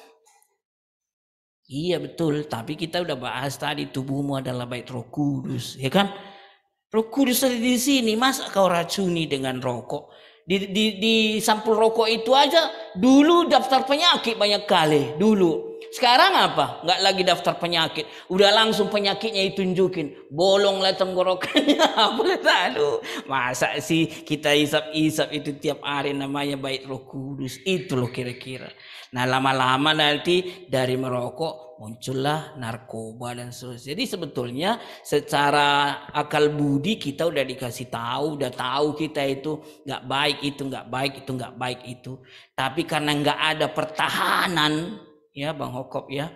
Iya betul, tapi kita udah bahas tadi tubuhmu adalah bait Roh Kudus, ya kan? Roh Kudus ada di sini, masa kau racuni dengan rokok? Di sampul rokok itu aja dulu daftar penyakit banyak kali dulu. Sekarang apa? Nggak lagi daftar penyakit, udah langsung penyakitnya ditunjukin. Bolonglah tenggorokannya. Aduh, masa sih kita isap-isap itu tiap hari namanya bait Roh Kudus? Itu loh kira-kira. Nah lama-lama nanti dari merokok muncullah narkoba dan seterusnya. Jadi sebetulnya secara akal budi kita udah dikasih tahu, udah tahu kita itu nggak baik itu. Tapi karena nggak ada pertahanan, ya Bang Hokop ya,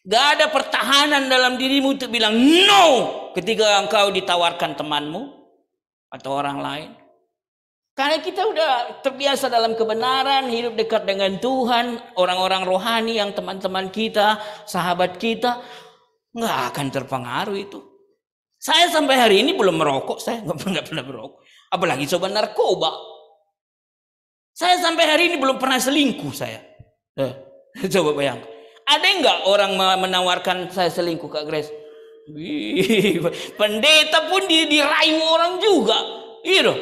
nggak ada pertahanan dalam dirimu untuk bilang no ketika engkau ditawarkan temanmu atau orang lain. Karena kita udah terbiasa dalam kebenaran, hidup dekat dengan Tuhan, orang-orang rohani yang teman-teman kita, sahabat kita, nggak akan terpengaruh itu. Saya sampai hari ini belum merokok, saya nggak pernah merokok, apalagi coba narkoba. Saya sampai hari ini belum pernah selingkuh saya. Coba bayangkan, ada nggak orang menawarkan saya selingkuh Kak Grace? Pendeta pun dirayu orang juga, gitu.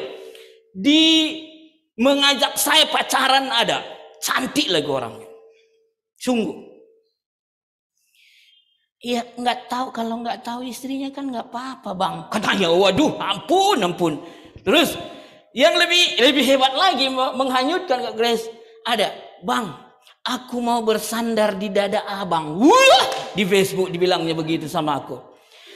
Mengajak saya pacaran ada, cantik lagi orangnya, sungguh. Iya nggak tahu, kalau nggak tahu istrinya kan nggak apa-apa bang, katanya. Waduh, ampun, Terus yang lebih hebat lagi menghanyutkan Kak Grace. Ada, Bang, aku mau bersandar di dada abang. Wah, di Facebook dibilangnya begitu sama aku.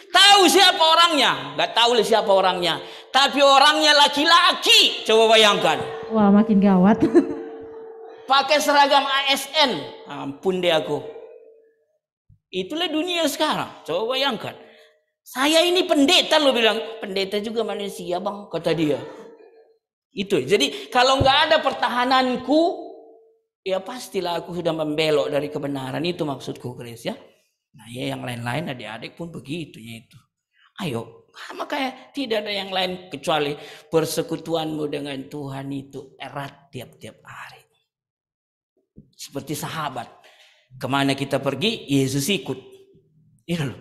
Tahu siapa orangnya? Gak tahu siapa orangnya. Tapi orangnya laki-laki. Coba bayangkan. Wah, makin gawat. Pakai seragam ASN. Ampun deh aku. Itulah dunia sekarang. Coba bayangkan. Saya ini pendeta, lo bilang. Pendeta juga manusia, Bang, kata dia. Itu. Jadi kalau nggak ada pertahananku, ya pastilah aku sudah membelok dari kebenaran. Itu maksudku, Grace, ya. Nah, ya yang lain-lain adik-adik pun begitu ya itu. Ayo, makanya tidak ada yang lain kecuali persekutuanmu dengan Tuhan itu erat tiap-tiap hari. Seperti sahabat. Kemana kita pergi, Yesus ikut. Itu loh.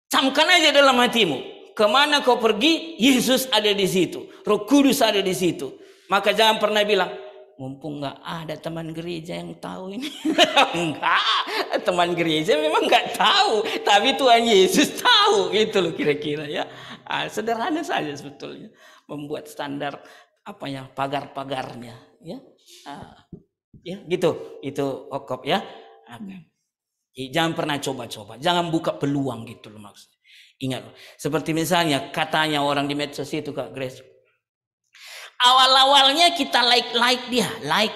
Camkan aja dalam hatimu. Kemana kau pergi, Yesus ada di situ. Roh Kudus ada di situ. Maka jangan pernah bilang, mumpung nggak ada teman gereja yang tahu ini. Enggak, teman gereja memang nggak tahu. Tapi Tuhan Yesus tahu. Gitu loh kira-kira ya. Sederhana saja sebetulnya. Membuat standar pagar-pagarnya. Ya. Ya gitu, itu okop ya. Jangan pernah coba-coba, jangan buka peluang gitu loh maksudnya. Ingat loh, seperti misalnya katanya orang di medsos itu Kak Grace. Awal-awalnya kita like dia, like.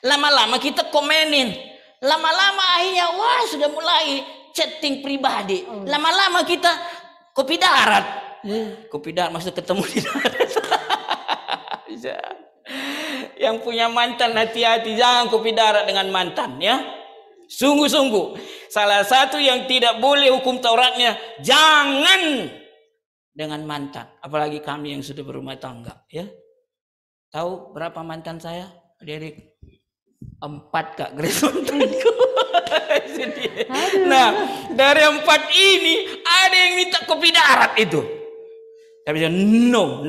Lama-lama kita komenin, lama-lama akhirnya wah sudah mulai chatting pribadi. Lama-lama kita kopi darat. Kopi darat maksudnya ketemu di darat. Yang punya mantan hati-hati, jangan kopi darat dengan mantan ya. Sungguh-sungguh salah satu yang tidak boleh hukum Tauratnya, jangan dengan mantan. Apalagi kami yang sudah berumah tangga ya. Tahu berapa mantan saya? Adik-adik 4 Kak Grace mantanku. Nah dari 4 ini ada yang minta kopi darat itu. Tapi no,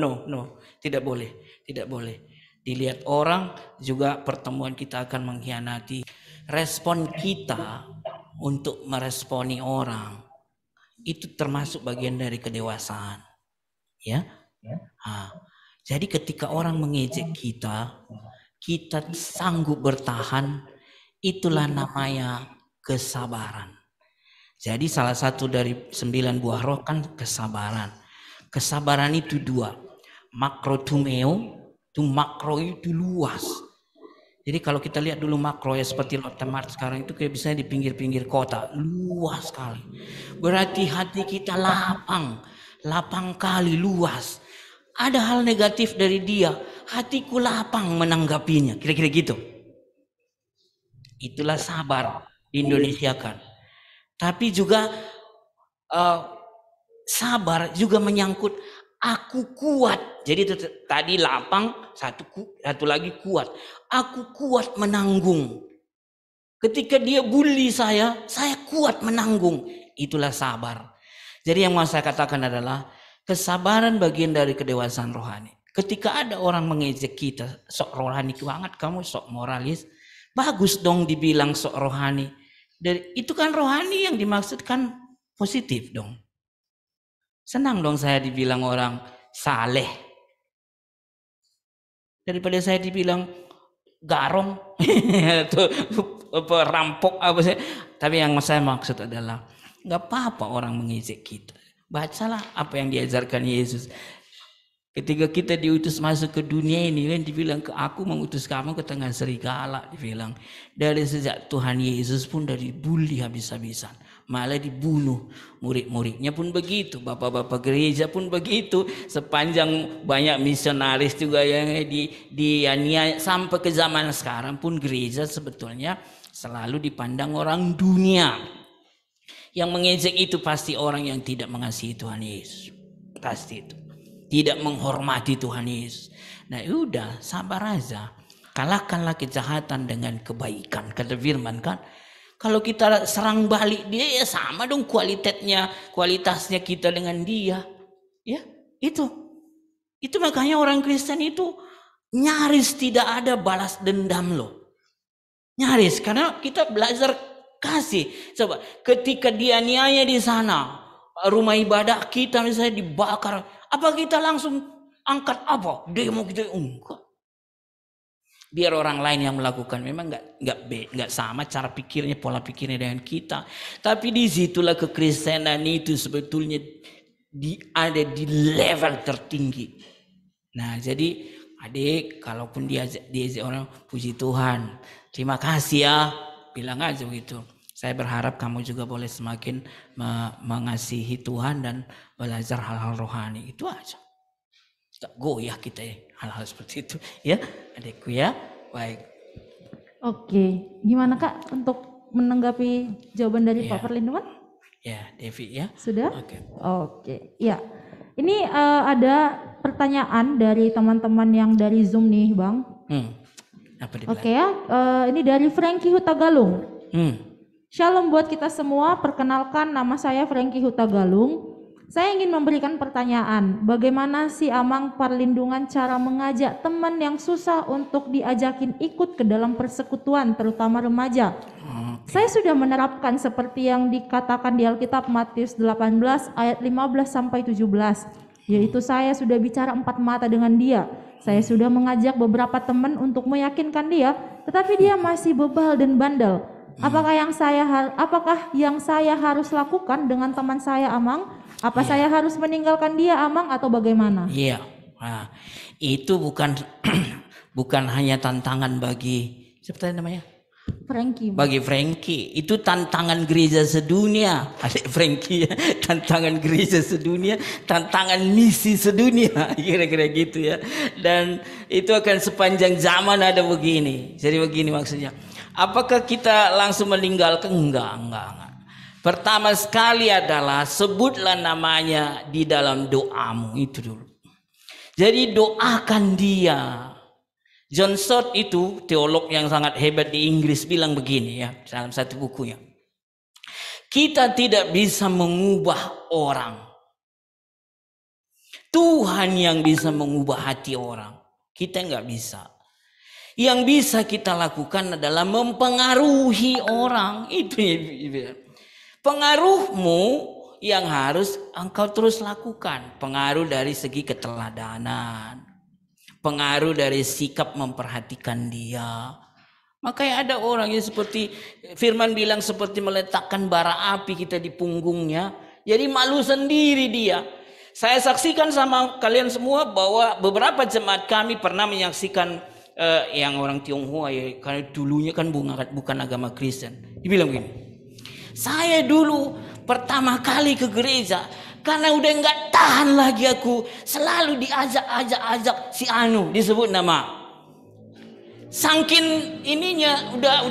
tidak boleh. Dilihat orang juga pertemuan kita akan mengkhianati. Respon kita untuk meresponi orang itu termasuk bagian dari kedewasaan. Ya. Jadi ketika orang mengejek kita sanggup bertahan, itulah namanya kesabaran. Jadi salah satu dari 9 buah roh kan kesabaran. Kesabaran itu 2. Makrotumeo. Itu makro itu luas. Jadi kalau kita lihat dulu makro ya seperti Lotte Mart sekarang itu kayak bisa di pinggir-pinggir kota. Luas sekali. Berarti hati kita lapang kali luas. Ada hal negatif dari dia. Hatiku lapang menanggapinya. Kira-kira gitu. Itulah sabar di Indonesia kan. Tapi juga sabar juga menyangkut aku kuat. Jadi tadi lapang, satu lagi kuat. Aku kuat menanggung. Ketika dia bully saya kuat menanggung. Itulah sabar. Jadi yang mau saya katakan adalah kesabaran bagian dari kedewasaan rohani. Ketika ada orang mengejek kita, sok rohani banget kamu, sok moralis. Bagus dong dibilang sok rohani. Dari itu kan rohani yang dimaksudkan positif dong. Senang dong saya dibilang orang saleh. Daripada saya dibilang garong atau perampok apa sih. Tapi yang saya maksud adalah nggak apa-apa orang mengejek kita. Bacalah apa yang diajarkan Yesus. Ketika kita diutus masuk ke dunia ini kan dibilang ke aku mengutus kamu ke tengah serigala dibilang. Dari sejak Tuhan Yesus pun dari bully habis-habisan. Malah dibunuh. Murid-muridnya pun begitu. Bapak-bapak gereja pun begitu. Sepanjang banyak misionaris juga yang dianiaya. Sampai ke zaman sekarang pun gereja sebetulnya selalu dipandang orang dunia. Yang mengejek itu pasti orang yang tidak mengasihi Tuhan Yesus. Pasti itu. Tidak menghormati Tuhan Yesus. Nah udah sabar aja. Kalahkanlah kejahatan dengan kebaikan. Kata firman kan. Kalau kita serang balik dia ya sama dong kualitasnya kita dengan dia. Ya, itu. Itu makanya orang Kristen itu nyaris tidak ada balas dendam loh. Nyaris karena kita belajar kasih. Coba ketika dia niaya di sana, rumah ibadah kita misalnya dibakar, apa kita langsung angkat apa? Demo kita enggak. Biar orang lain yang melakukan, memang nggak sama cara pikirnya, pola pikirnya dengan kita. Tapi disitulah kekristenan itu sebetulnya ada di level tertinggi. Nah, jadi adik, kalaupun diajak orang, puji Tuhan, terima kasih ya, bilang aja begitu. Saya berharap kamu juga boleh semakin mengasihi Tuhan dan belajar hal-hal rohani. Itu aja. Tak goyah kita ya, hal-hal seperti itu. Ya, adikku ya. Baik. Oke, gimana Kak untuk menanggapi jawaban dari Pak Perlindungan? Ya, Devi ya. Sudah? Oke. Ya. Ini ada pertanyaan dari teman-teman yang dari Zoom nih, Bang. Apa dibilang? Oke ya, ini dari Frankie Hutagalung. Shalom buat kita semua, perkenalkan nama saya Frankie Hutagalung. Saya ingin memberikan pertanyaan, bagaimana sih Amang Perlindungan cara mengajak teman yang susah untuk diajakin ikut ke dalam persekutuan, terutama remaja? Saya sudah menerapkan seperti yang dikatakan di Alkitab Matius 18 ayat 15 sampai 17. Yaitu saya sudah bicara 4 mata dengan dia. Saya sudah mengajak beberapa teman untuk meyakinkan dia, tetapi dia masih bebal dan bandel. Apakah yang saya harus lakukan dengan teman saya Amang? Apa saya harus meninggalkan dia Amang atau bagaimana? Iya. Nah, itu bukan hanya tantangan bagi siapa namanya? Frankie. Bagi Frankie, itu tantangan gereja sedunia. Adik Frankie ya, tantangan gereja sedunia, tantangan misi sedunia, kira-kira gitu ya. Dan itu akan sepanjang zaman ada begini. Jadi begini maksudnya. Apakah kita langsung meninggalkan? Enggak. Pertama sekali adalah sebutlah namanya di dalam doamu itu dulu. Jadi doakan dia. John Stott itu teolog yang sangat hebat di Inggris bilang begini ya dalam satu bukunya. Kita tidak bisa mengubah orang. Tuhan yang bisa mengubah hati orang. Kita nggak bisa. Yang bisa kita lakukan adalah mempengaruhi orang. Itu ya. Pengaruhmu yang harus engkau terus lakukan. Pengaruh dari segi keteladanan. Pengaruh dari sikap memperhatikan dia. Makanya ada orang yang seperti Firman bilang seperti meletakkan bara api kita di punggungnya. Jadi malu sendiri dia. Saya saksikan sama kalian semua bahwa beberapa jemaat kami pernah menyaksikan yang orang Tionghoa ya. Karena dulunya kan bukan agama Kristen. Dia bilang begini. Saya dulu pertama kali ke gereja. Karena udah nggak tahan lagi aku selalu diajak si Anu disebut nama. Sangkin ininya udah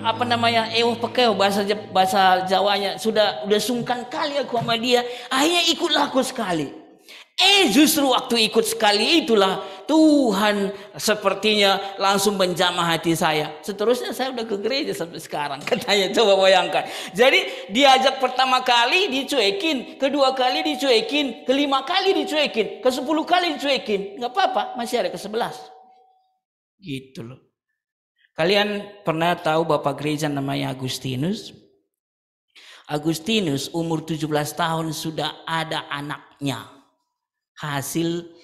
apa namanya pakai bahasa Jawanya sudah sungkan kali aku sama dia. Akhirnya ikutlah aku sekali. Justru waktu ikut sekali itulah Tuhan sepertinya langsung menjamah hati saya. Seterusnya saya udah ke gereja sampai sekarang. Katanya coba bayangkan. Jadi diajak pertama kali dicuekin, kedua kali dicuekin, kelima kali dicuekin, ke 10 kali dicuekin. Nggak apa-apa, masih ada ke 11. Gitu loh. Kalian pernah tahu bapak gereja namanya Agustinus? Agustinus umur 17 tahun sudah ada anaknya. Hasil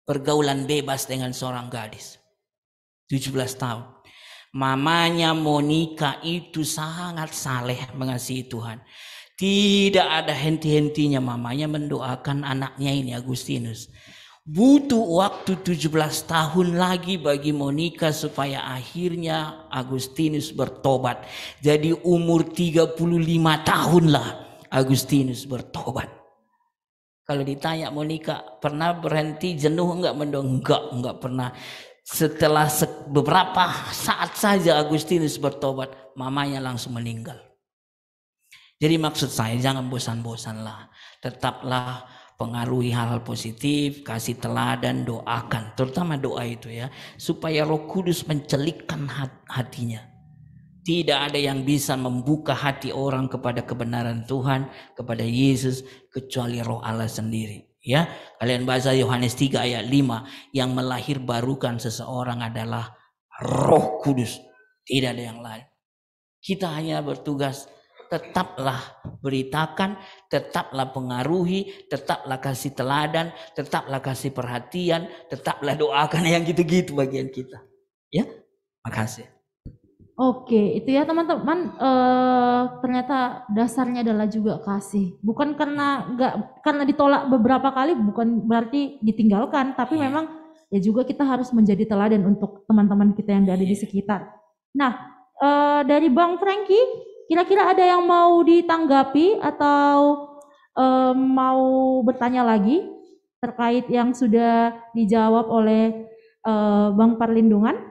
pergaulan bebas dengan seorang gadis 17 tahun. Mamanya Monica itu sangat saleh mengasihi Tuhan. Tidak ada henti-hentinya mamanya mendoakan anaknya ini Agustinus. Butuh waktu 17 tahun lagi bagi Monica supaya akhirnya Agustinus bertobat. Jadi umur 35 tahun lah Agustinus bertobat. Kalau ditanya Monica pernah berhenti jenuh enggak mendoa? Enggak pernah. Setelah beberapa saat saja Agustinus bertobat, mamanya langsung meninggal. Jadi maksud saya jangan bosan-bosanlah. Tetaplah pengaruhi hal-hal positif, kasih teladan, doakan. Terutama doa itu ya, supaya Roh Kudus mencelikkan hatinya. Tidak ada yang bisa membuka hati orang kepada kebenaran Tuhan, kepada Yesus, kecuali Roh Allah sendiri. Ya, kalian baca Yohanes 3 ayat 5, yang melahirbarukan seseorang adalah Roh Kudus. Tidak ada yang lain. Kita hanya bertugas tetaplah beritakan, tetaplah pengaruhi, tetaplah kasih teladan, tetaplah kasih perhatian, tetaplah doakan yang gitu-gitu bagian kita. Ya, makasih. Oke, itu ya teman-teman. Ternyata dasarnya adalah juga kasih. Bukan karena ditolak beberapa kali, bukan berarti ditinggalkan, tapi memang ya juga kita harus menjadi teladan untuk teman-teman kita yang ada di sekitar. Nah, dari Bang Franky, kira-kira ada yang mau ditanggapi atau mau bertanya lagi terkait yang sudah dijawab oleh Bang Perlindungan?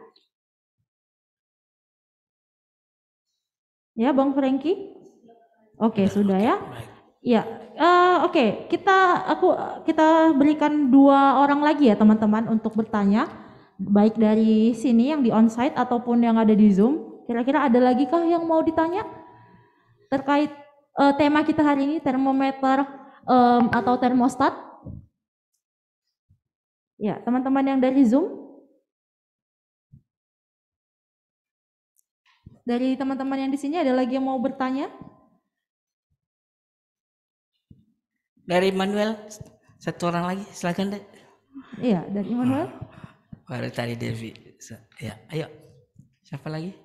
Ya, Bang Franky? Oke, sudah ya. Ya, oke. Kita berikan 2 orang lagi ya teman-teman untuk bertanya, baik dari sini yang di onsite ataupun yang ada di Zoom. Kira-kira ada lagi kah yang mau ditanya terkait tema kita hari ini, termometer atau termostat? Ya, teman-teman yang dari Zoom. Dari teman-teman yang di sini ada lagi yang mau bertanya? Dari Manuel, 1 orang lagi, silakan deh. Iya, dari Manuel. Baru tadi Devi. Ya, ayo. Siapa lagi?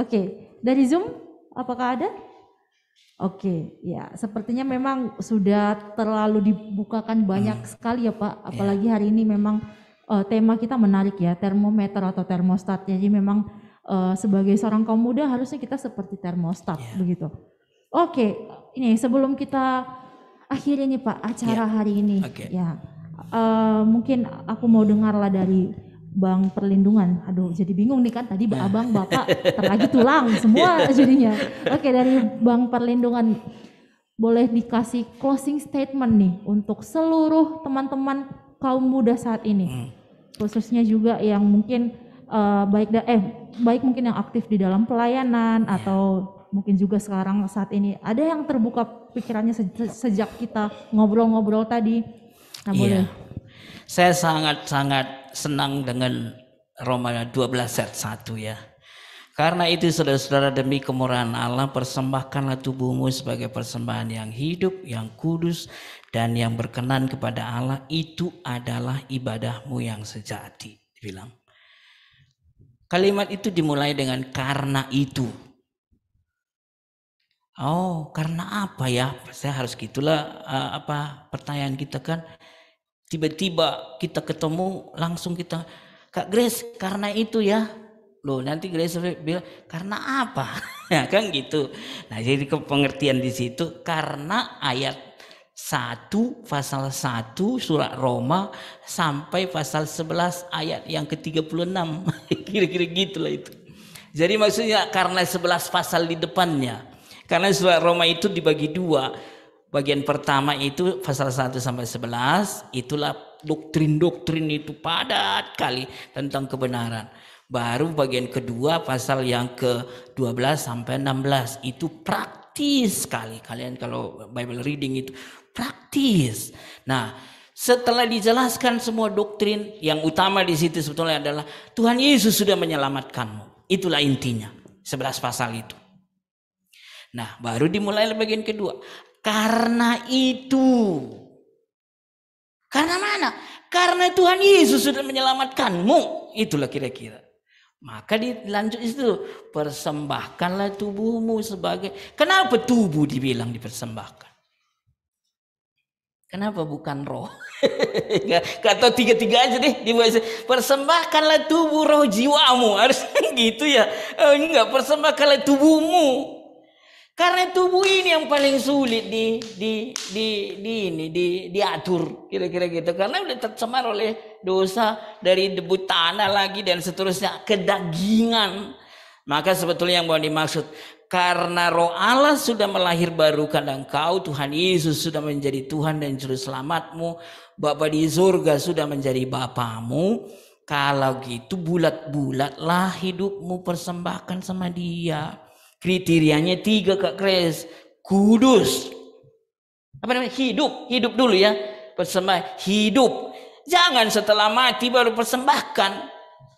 Oke, dari Zoom apakah ada? Oke, ya sepertinya memang sudah terlalu dibukakan banyak sekali ya Pak. Apalagi hari ini memang tema kita menarik ya, termometer atau termostat. Jadi memang sebagai seorang kaum muda harusnya kita seperti termostat begitu. Oke, ini sebelum kita akhiri nih Pak acara hari ini, ya mungkin aku mau dengarlah dari Bang Perlindungan. Aduh, jadi bingung nih kan tadi abang bapak terlagi tulang semua jadinya. Oke, dari Bang Perlindungan boleh dikasih closing statement nih untuk seluruh teman-teman kaum muda saat ini. Khususnya juga yang mungkin baik mungkin yang aktif di dalam pelayanan atau mungkin juga sekarang saat ini ada yang terbuka pikirannya sejak kita ngobrol-ngobrol tadi. Nah, boleh. Saya sangat-sangat senang dengan Roma 12 ayat 1 ya. Karena itu saudara-saudara, demi kemurahan Allah persembahkanlah tubuhmu sebagai persembahan yang hidup, yang kudus, dan yang berkenan kepada Allah. Itu adalah ibadahmu yang sejati. Dibilang. Kalimat itu dimulai dengan karena itu. Oh, karena apa ya? Saya harus gitulah pertanyaan kita kan. Tiba-tiba kita ketemu langsung kita, Kak Grace, karena itu ya. Loh, nanti Grace bilang, karena apa? Ya kan gitu. Nah, jadi pengertian di situ karena ayat 1 pasal 1 surat Roma sampai pasal 11 ayat yang ke-36. Kira-kira gitulah itu. Jadi maksudnya karena 11 pasal di depannya. Karena surat Roma itu dibagi 2. Bagian pertama itu pasal 1 sampai 11, itulah doktrin-doktrin itu padat kali tentang kebenaran. Baru bagian kedua pasal yang ke-12 sampai 16 itu praktis sekali. Kalian kalau Bible reading itu praktis. Nah, setelah dijelaskan semua doktrin, yang utama di situ sebetulnya adalah Tuhan Yesus sudah menyelamatkanmu. Itulah intinya 11 pasal itu. Nah, baru dimulai bagian kedua. Karena itu. Karena mana? Karena Tuhan Yesus sudah menyelamatkanmu. Itulah kira-kira. Maka dilanjut itu. Persembahkanlah tubuhmu sebagai. Kenapa tubuh dibilang dipersembahkan? Kenapa bukan roh? Kata 3 aja deh. Persembahkanlah tubuh, roh, jiwamu. Harus gitu ya. Ini enggak, persembahkanlah tubuhmu. Karena tubuh ini yang paling sulit diatur, kira-kira gitu. Karena udah tercemar oleh dosa dari debu tanah lagi dan seterusnya, kedagingan. Maka sebetulnya yang mau dimaksud, karena Roh Allah sudah melahirbarukan engkau, Tuhan Yesus sudah menjadi Tuhan dan Juru Selamatmu, Bapa di surga sudah menjadi Bapamu. Kalau gitu bulat-bulatlah hidupmu, persembahkan sama Dia. Kriterianya 3 Kak Grace. Kudus. Apa namanya? Hidup dulu ya. Persembahkan hidup. Jangan setelah mati baru persembahkan.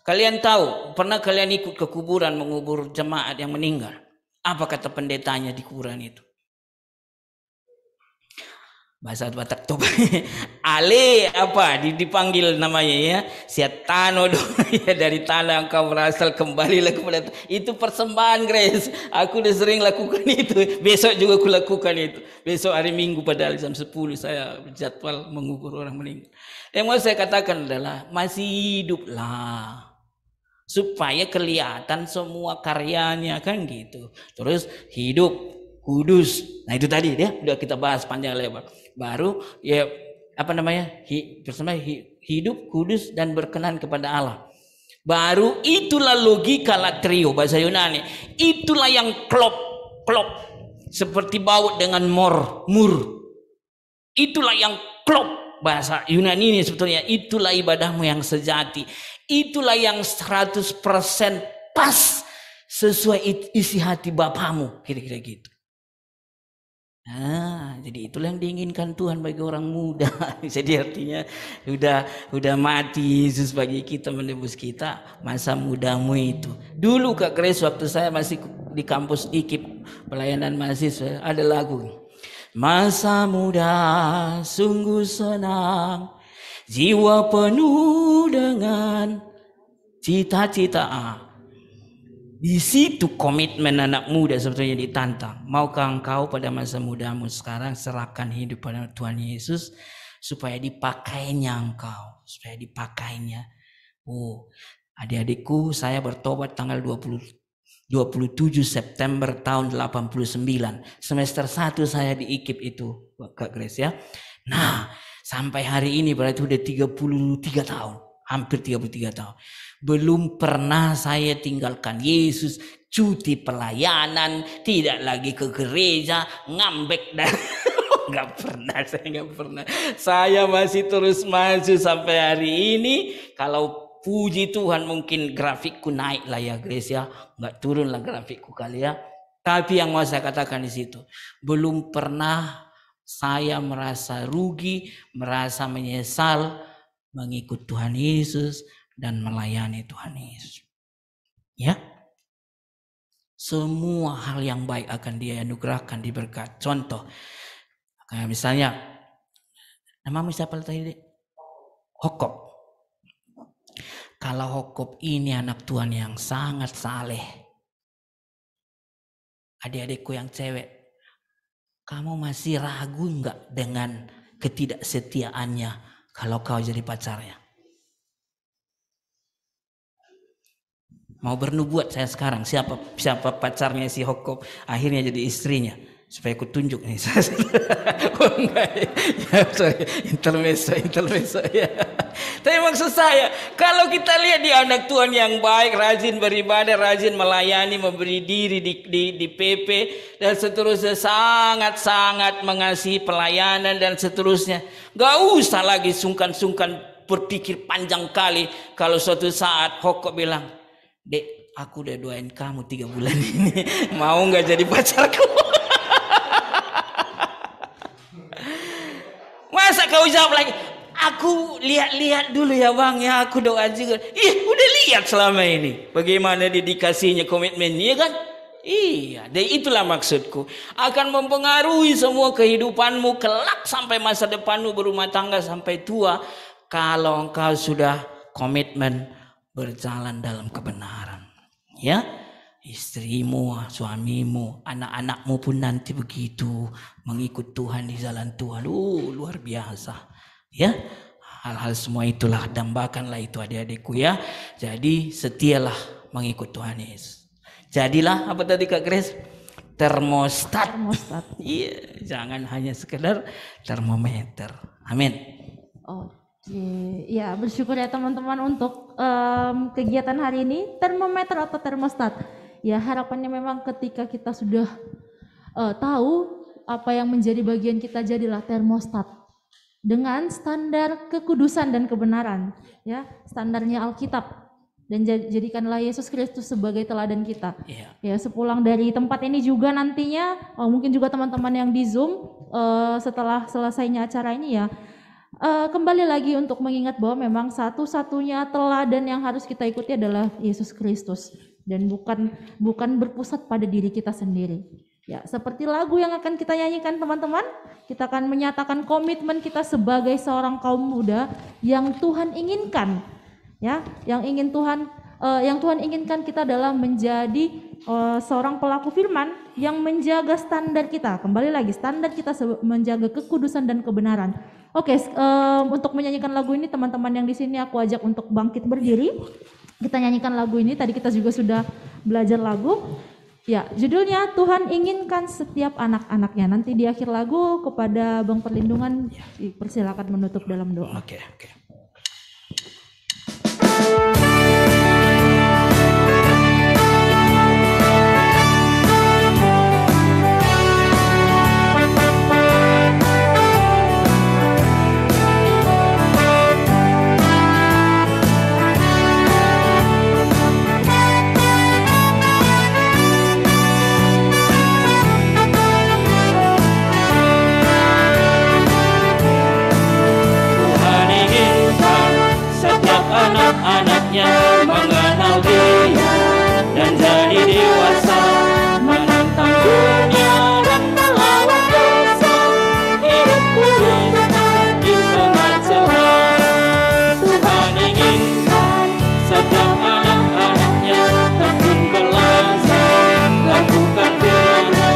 Kalian tahu, pernah kalian ikut ke kuburan mengubur jemaat yang meninggal? Apa kata pendetanya di kuburan itu? Bahasa Batak tuh ale apa dipanggil namanya ya, siatano dong ya, dari tanah engkau berasal, kembalilah kepada itu persembahan Grace. Aku udah sering lakukan itu, besok juga aku lakukan itu. Besok hari Minggu padahal jam 10 saya jadwal mengubur orang meninggal. Yang mau saya katakan adalah masih hiduplah, supaya kelihatan semua karyanya kan gitu. Terus hidup kudus. Nah itu tadi dia udah kita bahas panjang lebar. Baru ya apa namanya? Hidup kudus dan berkenan kepada Allah. Baru itulah logika latrio bahasa Yunani. Itulah yang klop seperti baut dengan mur. Itulah yang klop bahasa Yunani ini sebetulnya. Itulah ibadahmu yang sejati. Itulah yang 100% pas sesuai isi hati Bapamu, kira-kira gitu. Nah, jadi itulah yang diinginkan Tuhan bagi orang muda. Jadi artinya udah mati Yesus bagi kita, menebus kita, masa mudamu itu. Dulu Kak Grace waktu saya masih di kampus IKIP pelayanan mahasiswa ada lagu. Masa muda sungguh senang, jiwa penuh dengan cita-cita. Di situ komitmen anak muda sebetulnya ditantang. Maukah engkau pada masa mudamu sekarang serahkan hidup pada Tuhan Yesus supaya dipakainya engkau, supaya dipakainya. Oh, adik-adikku, saya bertobat tanggal 27 September tahun 89. Semester 1 saya di IKIP itu, Kak Grace ya. Nah, sampai hari ini berarti udah 33 tahun. Hampir 33 tahun. Belum pernah saya tinggalkan Yesus, cuti pelayanan, tidak lagi ke gereja, ngambek dan saya nggak pernah. Saya masih terus maju sampai hari ini. Kalau puji Tuhan mungkin grafikku naik lah ya Grace ya, nggak turun lah grafikku kali ya. Tapi yang mau saya katakan di situ, belum pernah saya merasa rugi, merasa menyesal mengikut Tuhan Yesus dan melayani Tuhan Yesus. Ya. Semua hal yang baik akan Dia anugerahkan, diberkat. Contoh, kayak misalnya namamu siapa tadi? Hokop. Kalau Hokop ini anak Tuhan yang sangat saleh. Adik-adikku yang cewek, kamu masih ragu enggak dengan ketidaksetiaannya kalau kau jadi pacarnya? Mau bernubuat saya sekarang, siapa pacarnya si Hokop akhirnya jadi istrinya, supaya aku tunjuk nih. Oh enggak ya, sorry, intermezzo ya. Tapi maksud saya, kalau kita lihat di anak Tuhan yang baik, rajin beribadah, rajin melayani, memberi diri di PP dan seterusnya, sangat-sangat mengasihi pelayanan dan seterusnya. Gak usah lagi sungkan-sungkan berpikir panjang kali kalau suatu saat Hokop bilang, Dek, aku udah doain kamu 3 bulan ini, mau gak jadi pacarku? Masa kau jawab lagi, aku lihat-lihat dulu ya bang ya, aku doa juga. Udah lihat selama ini bagaimana dedikasinya, komitmennya kan. Iya, dan itulah maksudku, akan mempengaruhi semua kehidupanmu kelak sampai masa depanmu berumah tangga sampai tua, kalau engkau sudah komitmen berjalan dalam kebenaran. Ya, istrimu, suamimu, anak-anakmu pun nanti begitu, mengikut Tuhan di jalan Tuhan. Luar biasa. Ya, hal-hal semua itulah, dambakanlah itu adik-adikku ya. Jadi setialah mengikut Tuhan Yesus. Jadilah apa tadi Kak Grace? Termostat. Iya, jangan hanya sekedar termometer. Amin. Oke, ya bersyukur ya teman-teman untuk kegiatan hari ini, termometer atau termostat. Ya harapannya memang ketika kita sudah tahu apa yang menjadi bagian kita, jadilah termostat dengan standar kekudusan dan kebenaran, ya standarnya Alkitab. Dan jadikanlah Yesus Kristus sebagai teladan kita. Ya sepulang dari tempat ini juga nantinya, mungkin juga teman-teman yang di Zoom setelah selesainya acara ini ya, kembali lagi untuk mengingat bahwa memang satu-satunya teladan yang harus kita ikuti adalah Yesus Kristus dan bukan berpusat pada diri kita sendiri. Ya, seperti lagu yang akan kita nyanyikan teman-teman, kita akan menyatakan komitmen kita sebagai seorang kaum muda yang Tuhan inginkan. Ya, yang Tuhan inginkan kita adalah menjadi seorang pelaku firman yang menjaga standar kita. Kembali lagi, standar kita menjaga kekudusan dan kebenaran. Oke, untuk menyanyikan lagu ini teman-teman yang di sini aku ajak untuk bangkit berdiri. Kita nyanyikan lagu ini. Tadi kita juga sudah belajar lagu. Ya, judulnya Tuhan inginkan setiap anak-anaknya. Nanti di akhir lagu kepada Bang Perlindungan persilakan menutup dalam doa. Oke. Anak-anaknya mengenal Dia dan jadi dewasa, menentang dunia dan melawan dosa, hidup kudus di tengah celah. Tuhan inginkan setiap anak-anaknya tekun belajar, lakukan firman-Nya,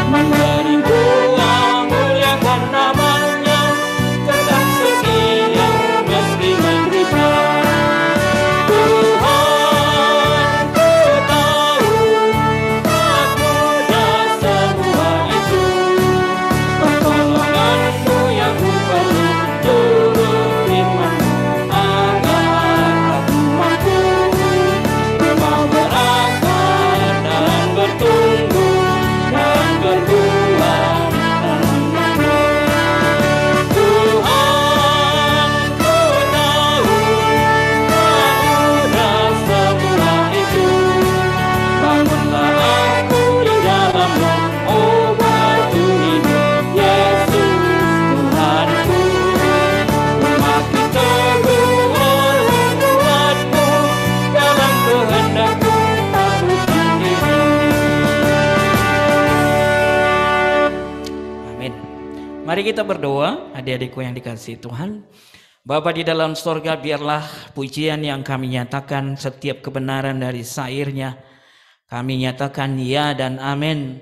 memberi buah, muliakan nama-Nya, tetap setia meski menderita. Mari kita berdoa, adik-adikku yang dikasihi Tuhan. Bapa di dalam sorga, biarlah pujian yang kami nyatakan setiap kebenaran dari sairnya. Kami nyatakan ya dan amin.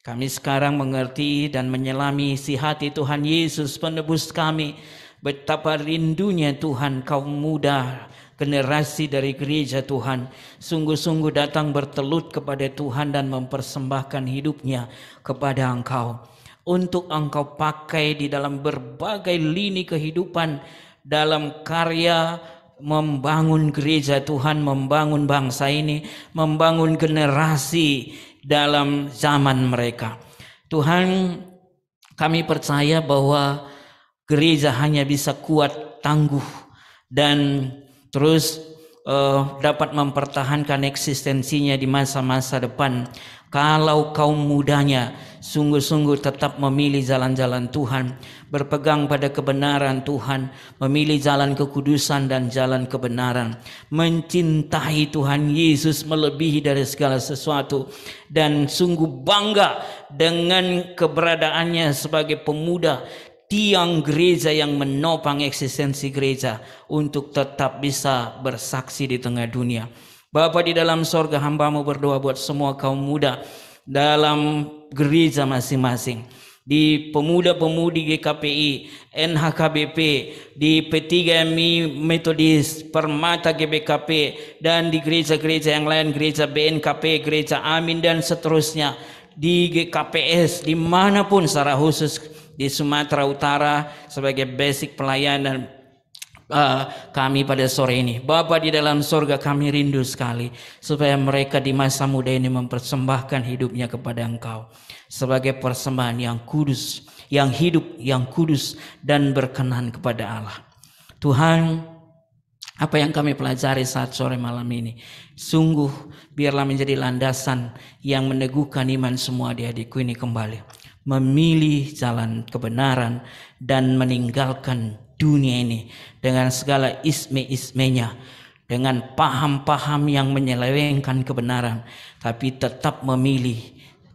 Kami sekarang mengerti dan menyelami isi hati Tuhan Yesus penebus kami. Betapa rindunya Tuhan kaum muda, generasi dari gereja Tuhan, sungguh-sungguh datang bertelut kepada Tuhan dan mempersembahkan hidupnya kepada Engkau. Untuk Engkau pakai di dalam berbagai lini kehidupan, dalam karya membangun gereja Tuhan, membangun bangsa ini, membangun generasi dalam zaman mereka. Tuhan, kami percaya bahwa gereja hanya bisa kuat, tangguh, dan terus dapat mempertahankan eksistensinya di masa-masa depan kalau kaum mudanya sungguh-sungguh tetap memilih jalan-jalan Tuhan, berpegang pada kebenaran Tuhan, memilih jalan kekudusan dan jalan kebenaran, mencintai Tuhan Yesus melebihi dari segala sesuatu, dan sungguh bangga dengan keberadaannya sebagai pemuda, tiang gereja yang menopang eksistensi gereja untuk tetap bisa bersaksi di tengah dunia. Bapa di dalam sorga, hamba-Mu berdoa buat semua kaum muda dalam gereja masing-masing, di pemuda-pemudi GKPI, NHKBP, di P3MI Metodis, Permata GBKP, dan di gereja-gereja yang lain, gereja BNKP, gereja Amin, dan seterusnya, di GKPS, dimanapun, secara khusus di Sumatera Utara sebagai basic pelayanan kami pada sore ini. Bapa di dalam surga, kami rindu sekali supaya mereka di masa muda ini mempersembahkan hidupnya kepada Engkau sebagai persembahan yang kudus, yang hidup, yang kudus, dan berkenan kepada Allah. Tuhan, apa yang kami pelajari saat sore malam ini sungguh biarlah menjadi landasan yang meneguhkan iman semua adik-adikku ini kembali. memilih jalan kebenaran dan meninggalkan dunia ini dengan segala isme-ismenya, dengan paham-paham yang menyelewengkan kebenaran, tapi tetap memilih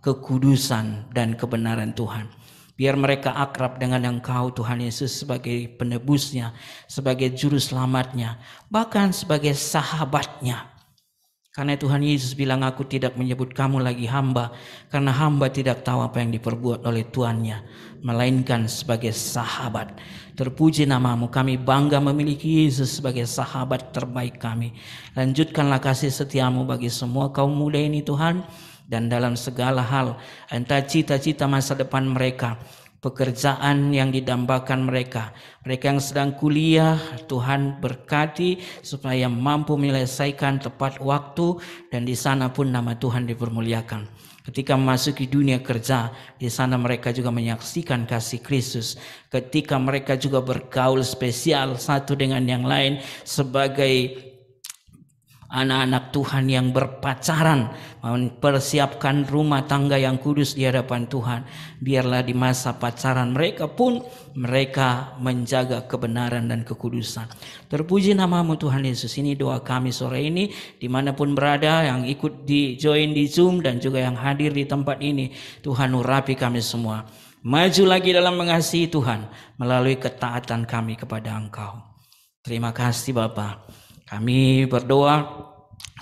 kekudusan dan kebenaran Tuhan. Biar mereka akrab dengan Engkau Tuhan Yesus sebagai penebusnya, sebagai juru selamatnya, bahkan sebagai sahabatnya. Karena Tuhan Yesus bilang, aku tidak menyebut kamu lagi hamba, karena hamba tidak tahu apa yang diperbuat oleh tuannya, melainkan sebagai sahabat. Terpuji namamu, kami bangga memiliki Yesus sebagai sahabat terbaik kami. Lanjutkanlah kasih setiamu bagi semua kaum muda ini Tuhan, dan dalam segala hal, entah cita-cita masa depan mereka, pekerjaan yang didambakan mereka yang sedang kuliah, Tuhan berkati supaya mampu menyelesaikan tepat waktu, dan di sana pun nama Tuhan dipermuliakan. Ketika memasuki dunia kerja, di sana mereka juga menyaksikan kasih Kristus. Ketika mereka juga bergaul spesial satu dengan yang lain sebagai anak-anak Tuhan yang berpacaran, mempersiapkan rumah tangga yang kudus di hadapan Tuhan. Biarlah di masa pacaran mereka pun mereka menjaga kebenaran dan kekudusan. Terpuji namamu Tuhan Yesus. Ini doa kami sore ini, dimanapun berada, yang ikut join di Zoom dan juga yang hadir di tempat ini. Tuhan urapi kami semua, maju lagi dalam mengasihi Tuhan melalui ketaatan kami kepada Engkau. Terima kasih Bapa. Kami berdoa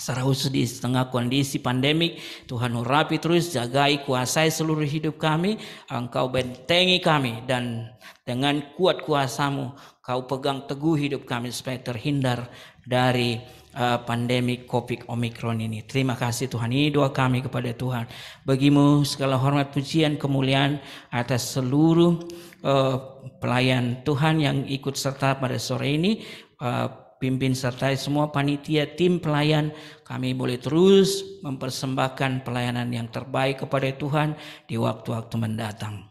secara khusus di tengah kondisi pandemik, Tuhan urapi terus, jagai, kuasai seluruh hidup kami. Engkau bentengi kami, dan dengan kuat kuasa-Mu Kau pegang teguh hidup kami supaya terhindar dari pandemik COVID Omikron ini. Terima kasih Tuhan. Ini doa kami kepada Tuhan. Bagi-Mu segala hormat, pujian, kemuliaan atas seluruh pelayan Tuhan yang ikut serta pada sore ini. Pimpin sertai semua panitia, tim pelayan, kami boleh terus mempersembahkan pelayanan yang terbaik kepada Tuhan di waktu-waktu mendatang.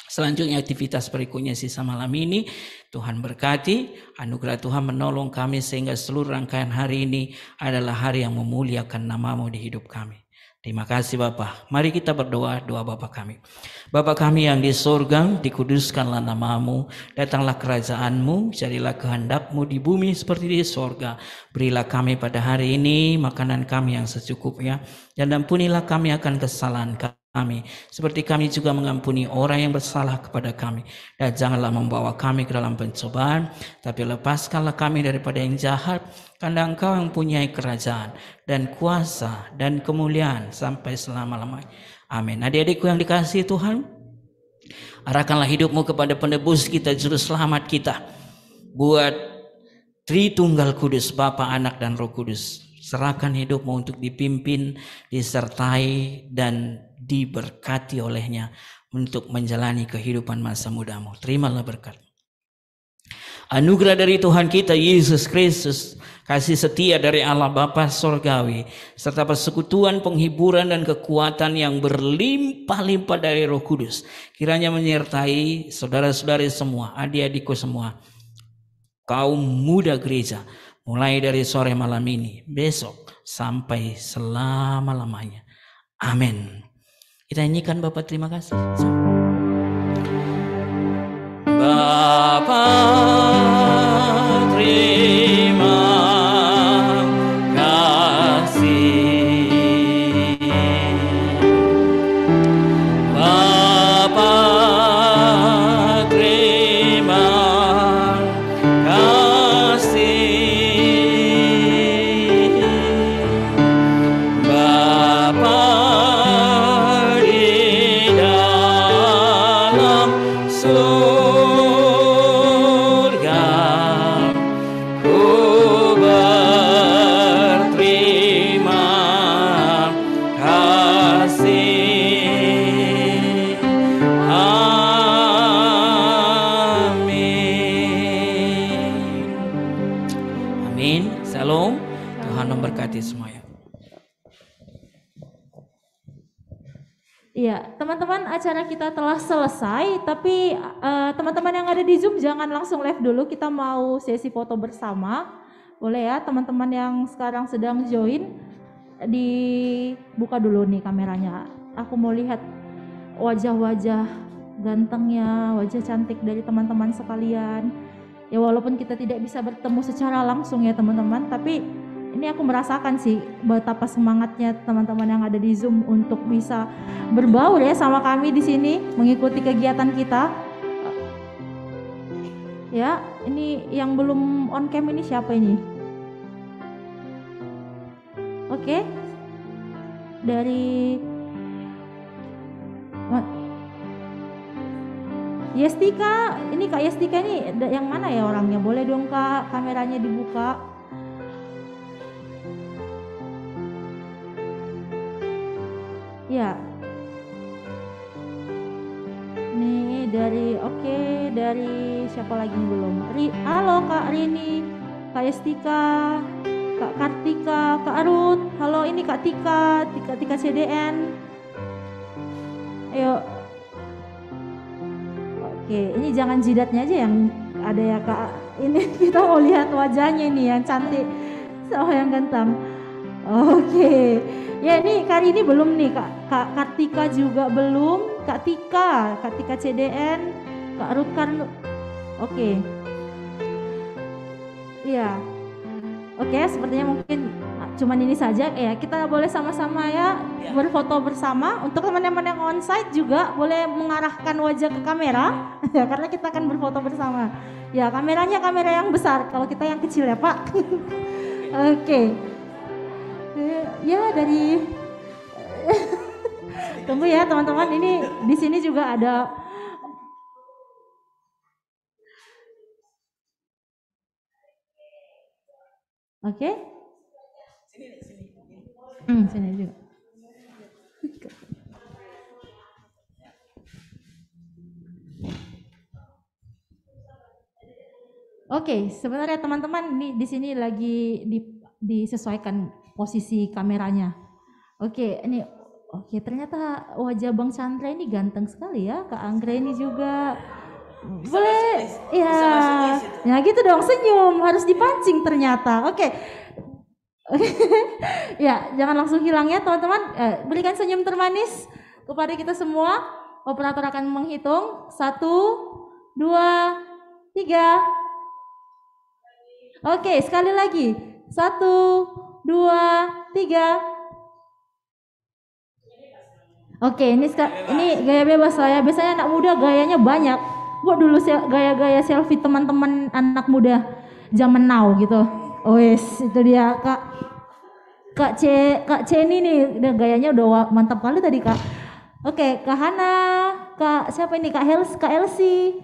Selanjutnya aktivitas berikutnya sisa malam ini, Tuhan berkati, anugerah Tuhan menolong kami sehingga seluruh rangkaian hari ini adalah hari yang memuliakan nama-Mu di hidup kami. Terima kasih Bapa. Mari kita berdoa, doa Bapa kami. Bapa kami yang di surga, dikuduskanlah nama-Mu, datanglah kerajaan-Mu, jadilah kehendak-Mu di bumi seperti di surga. Berilah kami pada hari ini makanan kami yang secukupnya, dan ampunilah kami akan kesalahan kami, seperti kami juga mengampuni orang yang bersalah kepada kami. Dan janganlah membawa kami ke dalam pencobaan, tapi lepaskanlah kami daripada yang jahat, karena Engkau yang mempunyai kerajaan dan kuasa dan kemuliaan sampai selama-lamanya. Amin. Adik-adikku yang dikasihi Tuhan, arahkanlah hidupmu kepada penebus kita, juru selamat kita. Buat Tritunggal Kudus, Bapa, Anak, dan Roh Kudus. Serahkan hidupmu untuk dipimpin, disertai, dan diberkati olehnya untuk menjalani kehidupan masa mudamu. Terimalah berkat. Anugerah dari Tuhan kita Yesus Kristus, kasih setia dari Allah Bapa Sorgawi, serta persekutuan, penghiburan, dan kekuatan yang berlimpah-limpah dari Roh Kudus, kiranya menyertai saudara-saudari semua, adik-adikku semua, kaum muda gereja, mulai dari sore malam ini, besok, sampai selama-lamanya. Amin. Kita nyanyikan Bapa terima kasih. Bapa terima kasih, Bapa terima kasih, Bapa di dalam surga. Iya, teman-teman, acara kita telah selesai, tapi teman-teman yang ada di Zoom jangan langsung live dulu, kita mau sesi foto bersama. Boleh ya, teman-teman yang sekarang sedang join, dibuka dulu nih kameranya. Aku mau lihat wajah-wajah gantengnya, wajah cantik dari teman-teman sekalian. Ya walaupun kita tidak bisa bertemu secara langsung ya teman-teman, tapi ini aku merasakan sih betapa semangatnya teman-teman yang ada di Zoom untuk bisa berbaur ya sama kami di sini, mengikuti kegiatan kita. Ya, ini yang belum on cam ini siapa ini? Oke. Dari Yestika, ini Kak Yestika ini yang mana ya orangnya? Boleh dong Kak kameranya dibuka? Ya. Nih dari dari siapa lagi nih belum? Halo Kak Rini, Kak Yestika, Kak Kartika, Kak Arut. Halo ini Kak Tika CDN. Ayo. Oke, ini jangan jidatnya aja yang ada ya Kak. Ini kita mau lihat wajahnya ini yang cantik sama yang ganteng. Oke. Ya ini kali ini belum nih Kak Kartika juga belum, Kak Tika CDN, Kak Ruth Karno. Oke. Iya. Oke, sepertinya mungkin cuman ini saja ya. Kita boleh sama-sama ya berfoto bersama. Untuk teman-teman yang onsite juga boleh mengarahkan wajah ke kamera ya karena kita akan berfoto bersama. Ya, kameranya kamera yang besar, kalau kita yang kecil ya, Pak. Oke. Ya dari tunggu ya teman-teman, ini di sini juga ada oke. Sini juga. Oke, sebenarnya teman-teman ini di sini lagi disesuaikan posisi kameranya. Oke, ini ternyata wajah Bang Chandra ini ganteng sekali ya, Kak Anggra ini juga. Boleh ya. Ya gitu dong, senyum harus dipancing ternyata. Oke. Ya, jangan langsung hilang ya teman-teman. Berikan senyum termanis kepada kita semua. Operator akan menghitung 1, 2, 3. Oke, sekali lagi. 1, 2, 3. Oke, ini gaya bebas saya. Biasanya anak muda gayanya banyak. Buat dulu gaya-gaya selfie teman-teman anak muda zaman now gitu. Wes, itu dia Kak Ceni nih, udah gayanya udah mantap kali tadi Kak. Oke, Kak Hana, Kak siapa ini? Kak Elsie.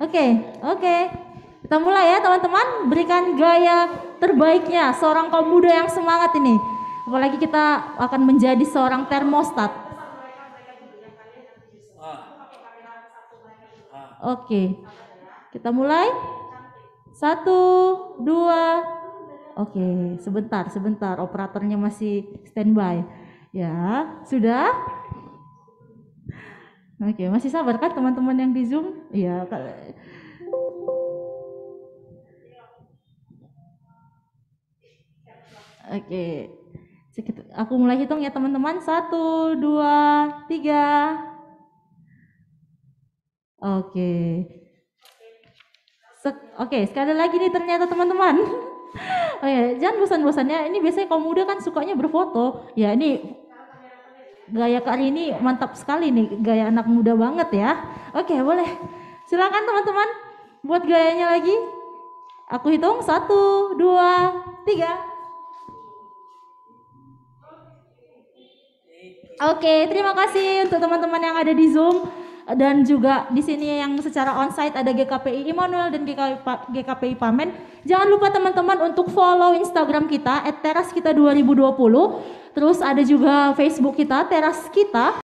Oke. Kita mulai ya teman-teman, berikan gaya terbaiknya seorang kaum muda yang semangat ini. Apalagi kita akan menjadi seorang termostat. Oke. Kita mulai. 1, 2. Oke, sebentar. Operatornya masih standby. Ya, sudah? Oke, masih sabar kan teman-teman yang di Zoom? Iya. Oke. Aku mulai hitung ya teman-teman. 1, 2, 3. Oke. Oke, sekali lagi nih ternyata teman-teman. Oh ya, jangan bosan-bosannya. Ini biasanya kaum muda kan sukanya berfoto. Ya, ini gaya Kak Rini mantap sekali nih, gaya anak muda banget ya. Oke, boleh. Silakan teman-teman buat gayanya lagi. Aku hitung 1, 2, 3. Oke, terima kasih untuk teman-teman yang ada di Zoom dan juga di sini yang secara onsite ada GKPI Immanuel dan GKPI Pamen. Jangan lupa teman-teman untuk follow Instagram kita @teraskita2020. Terus ada juga Facebook kita Teras Kita.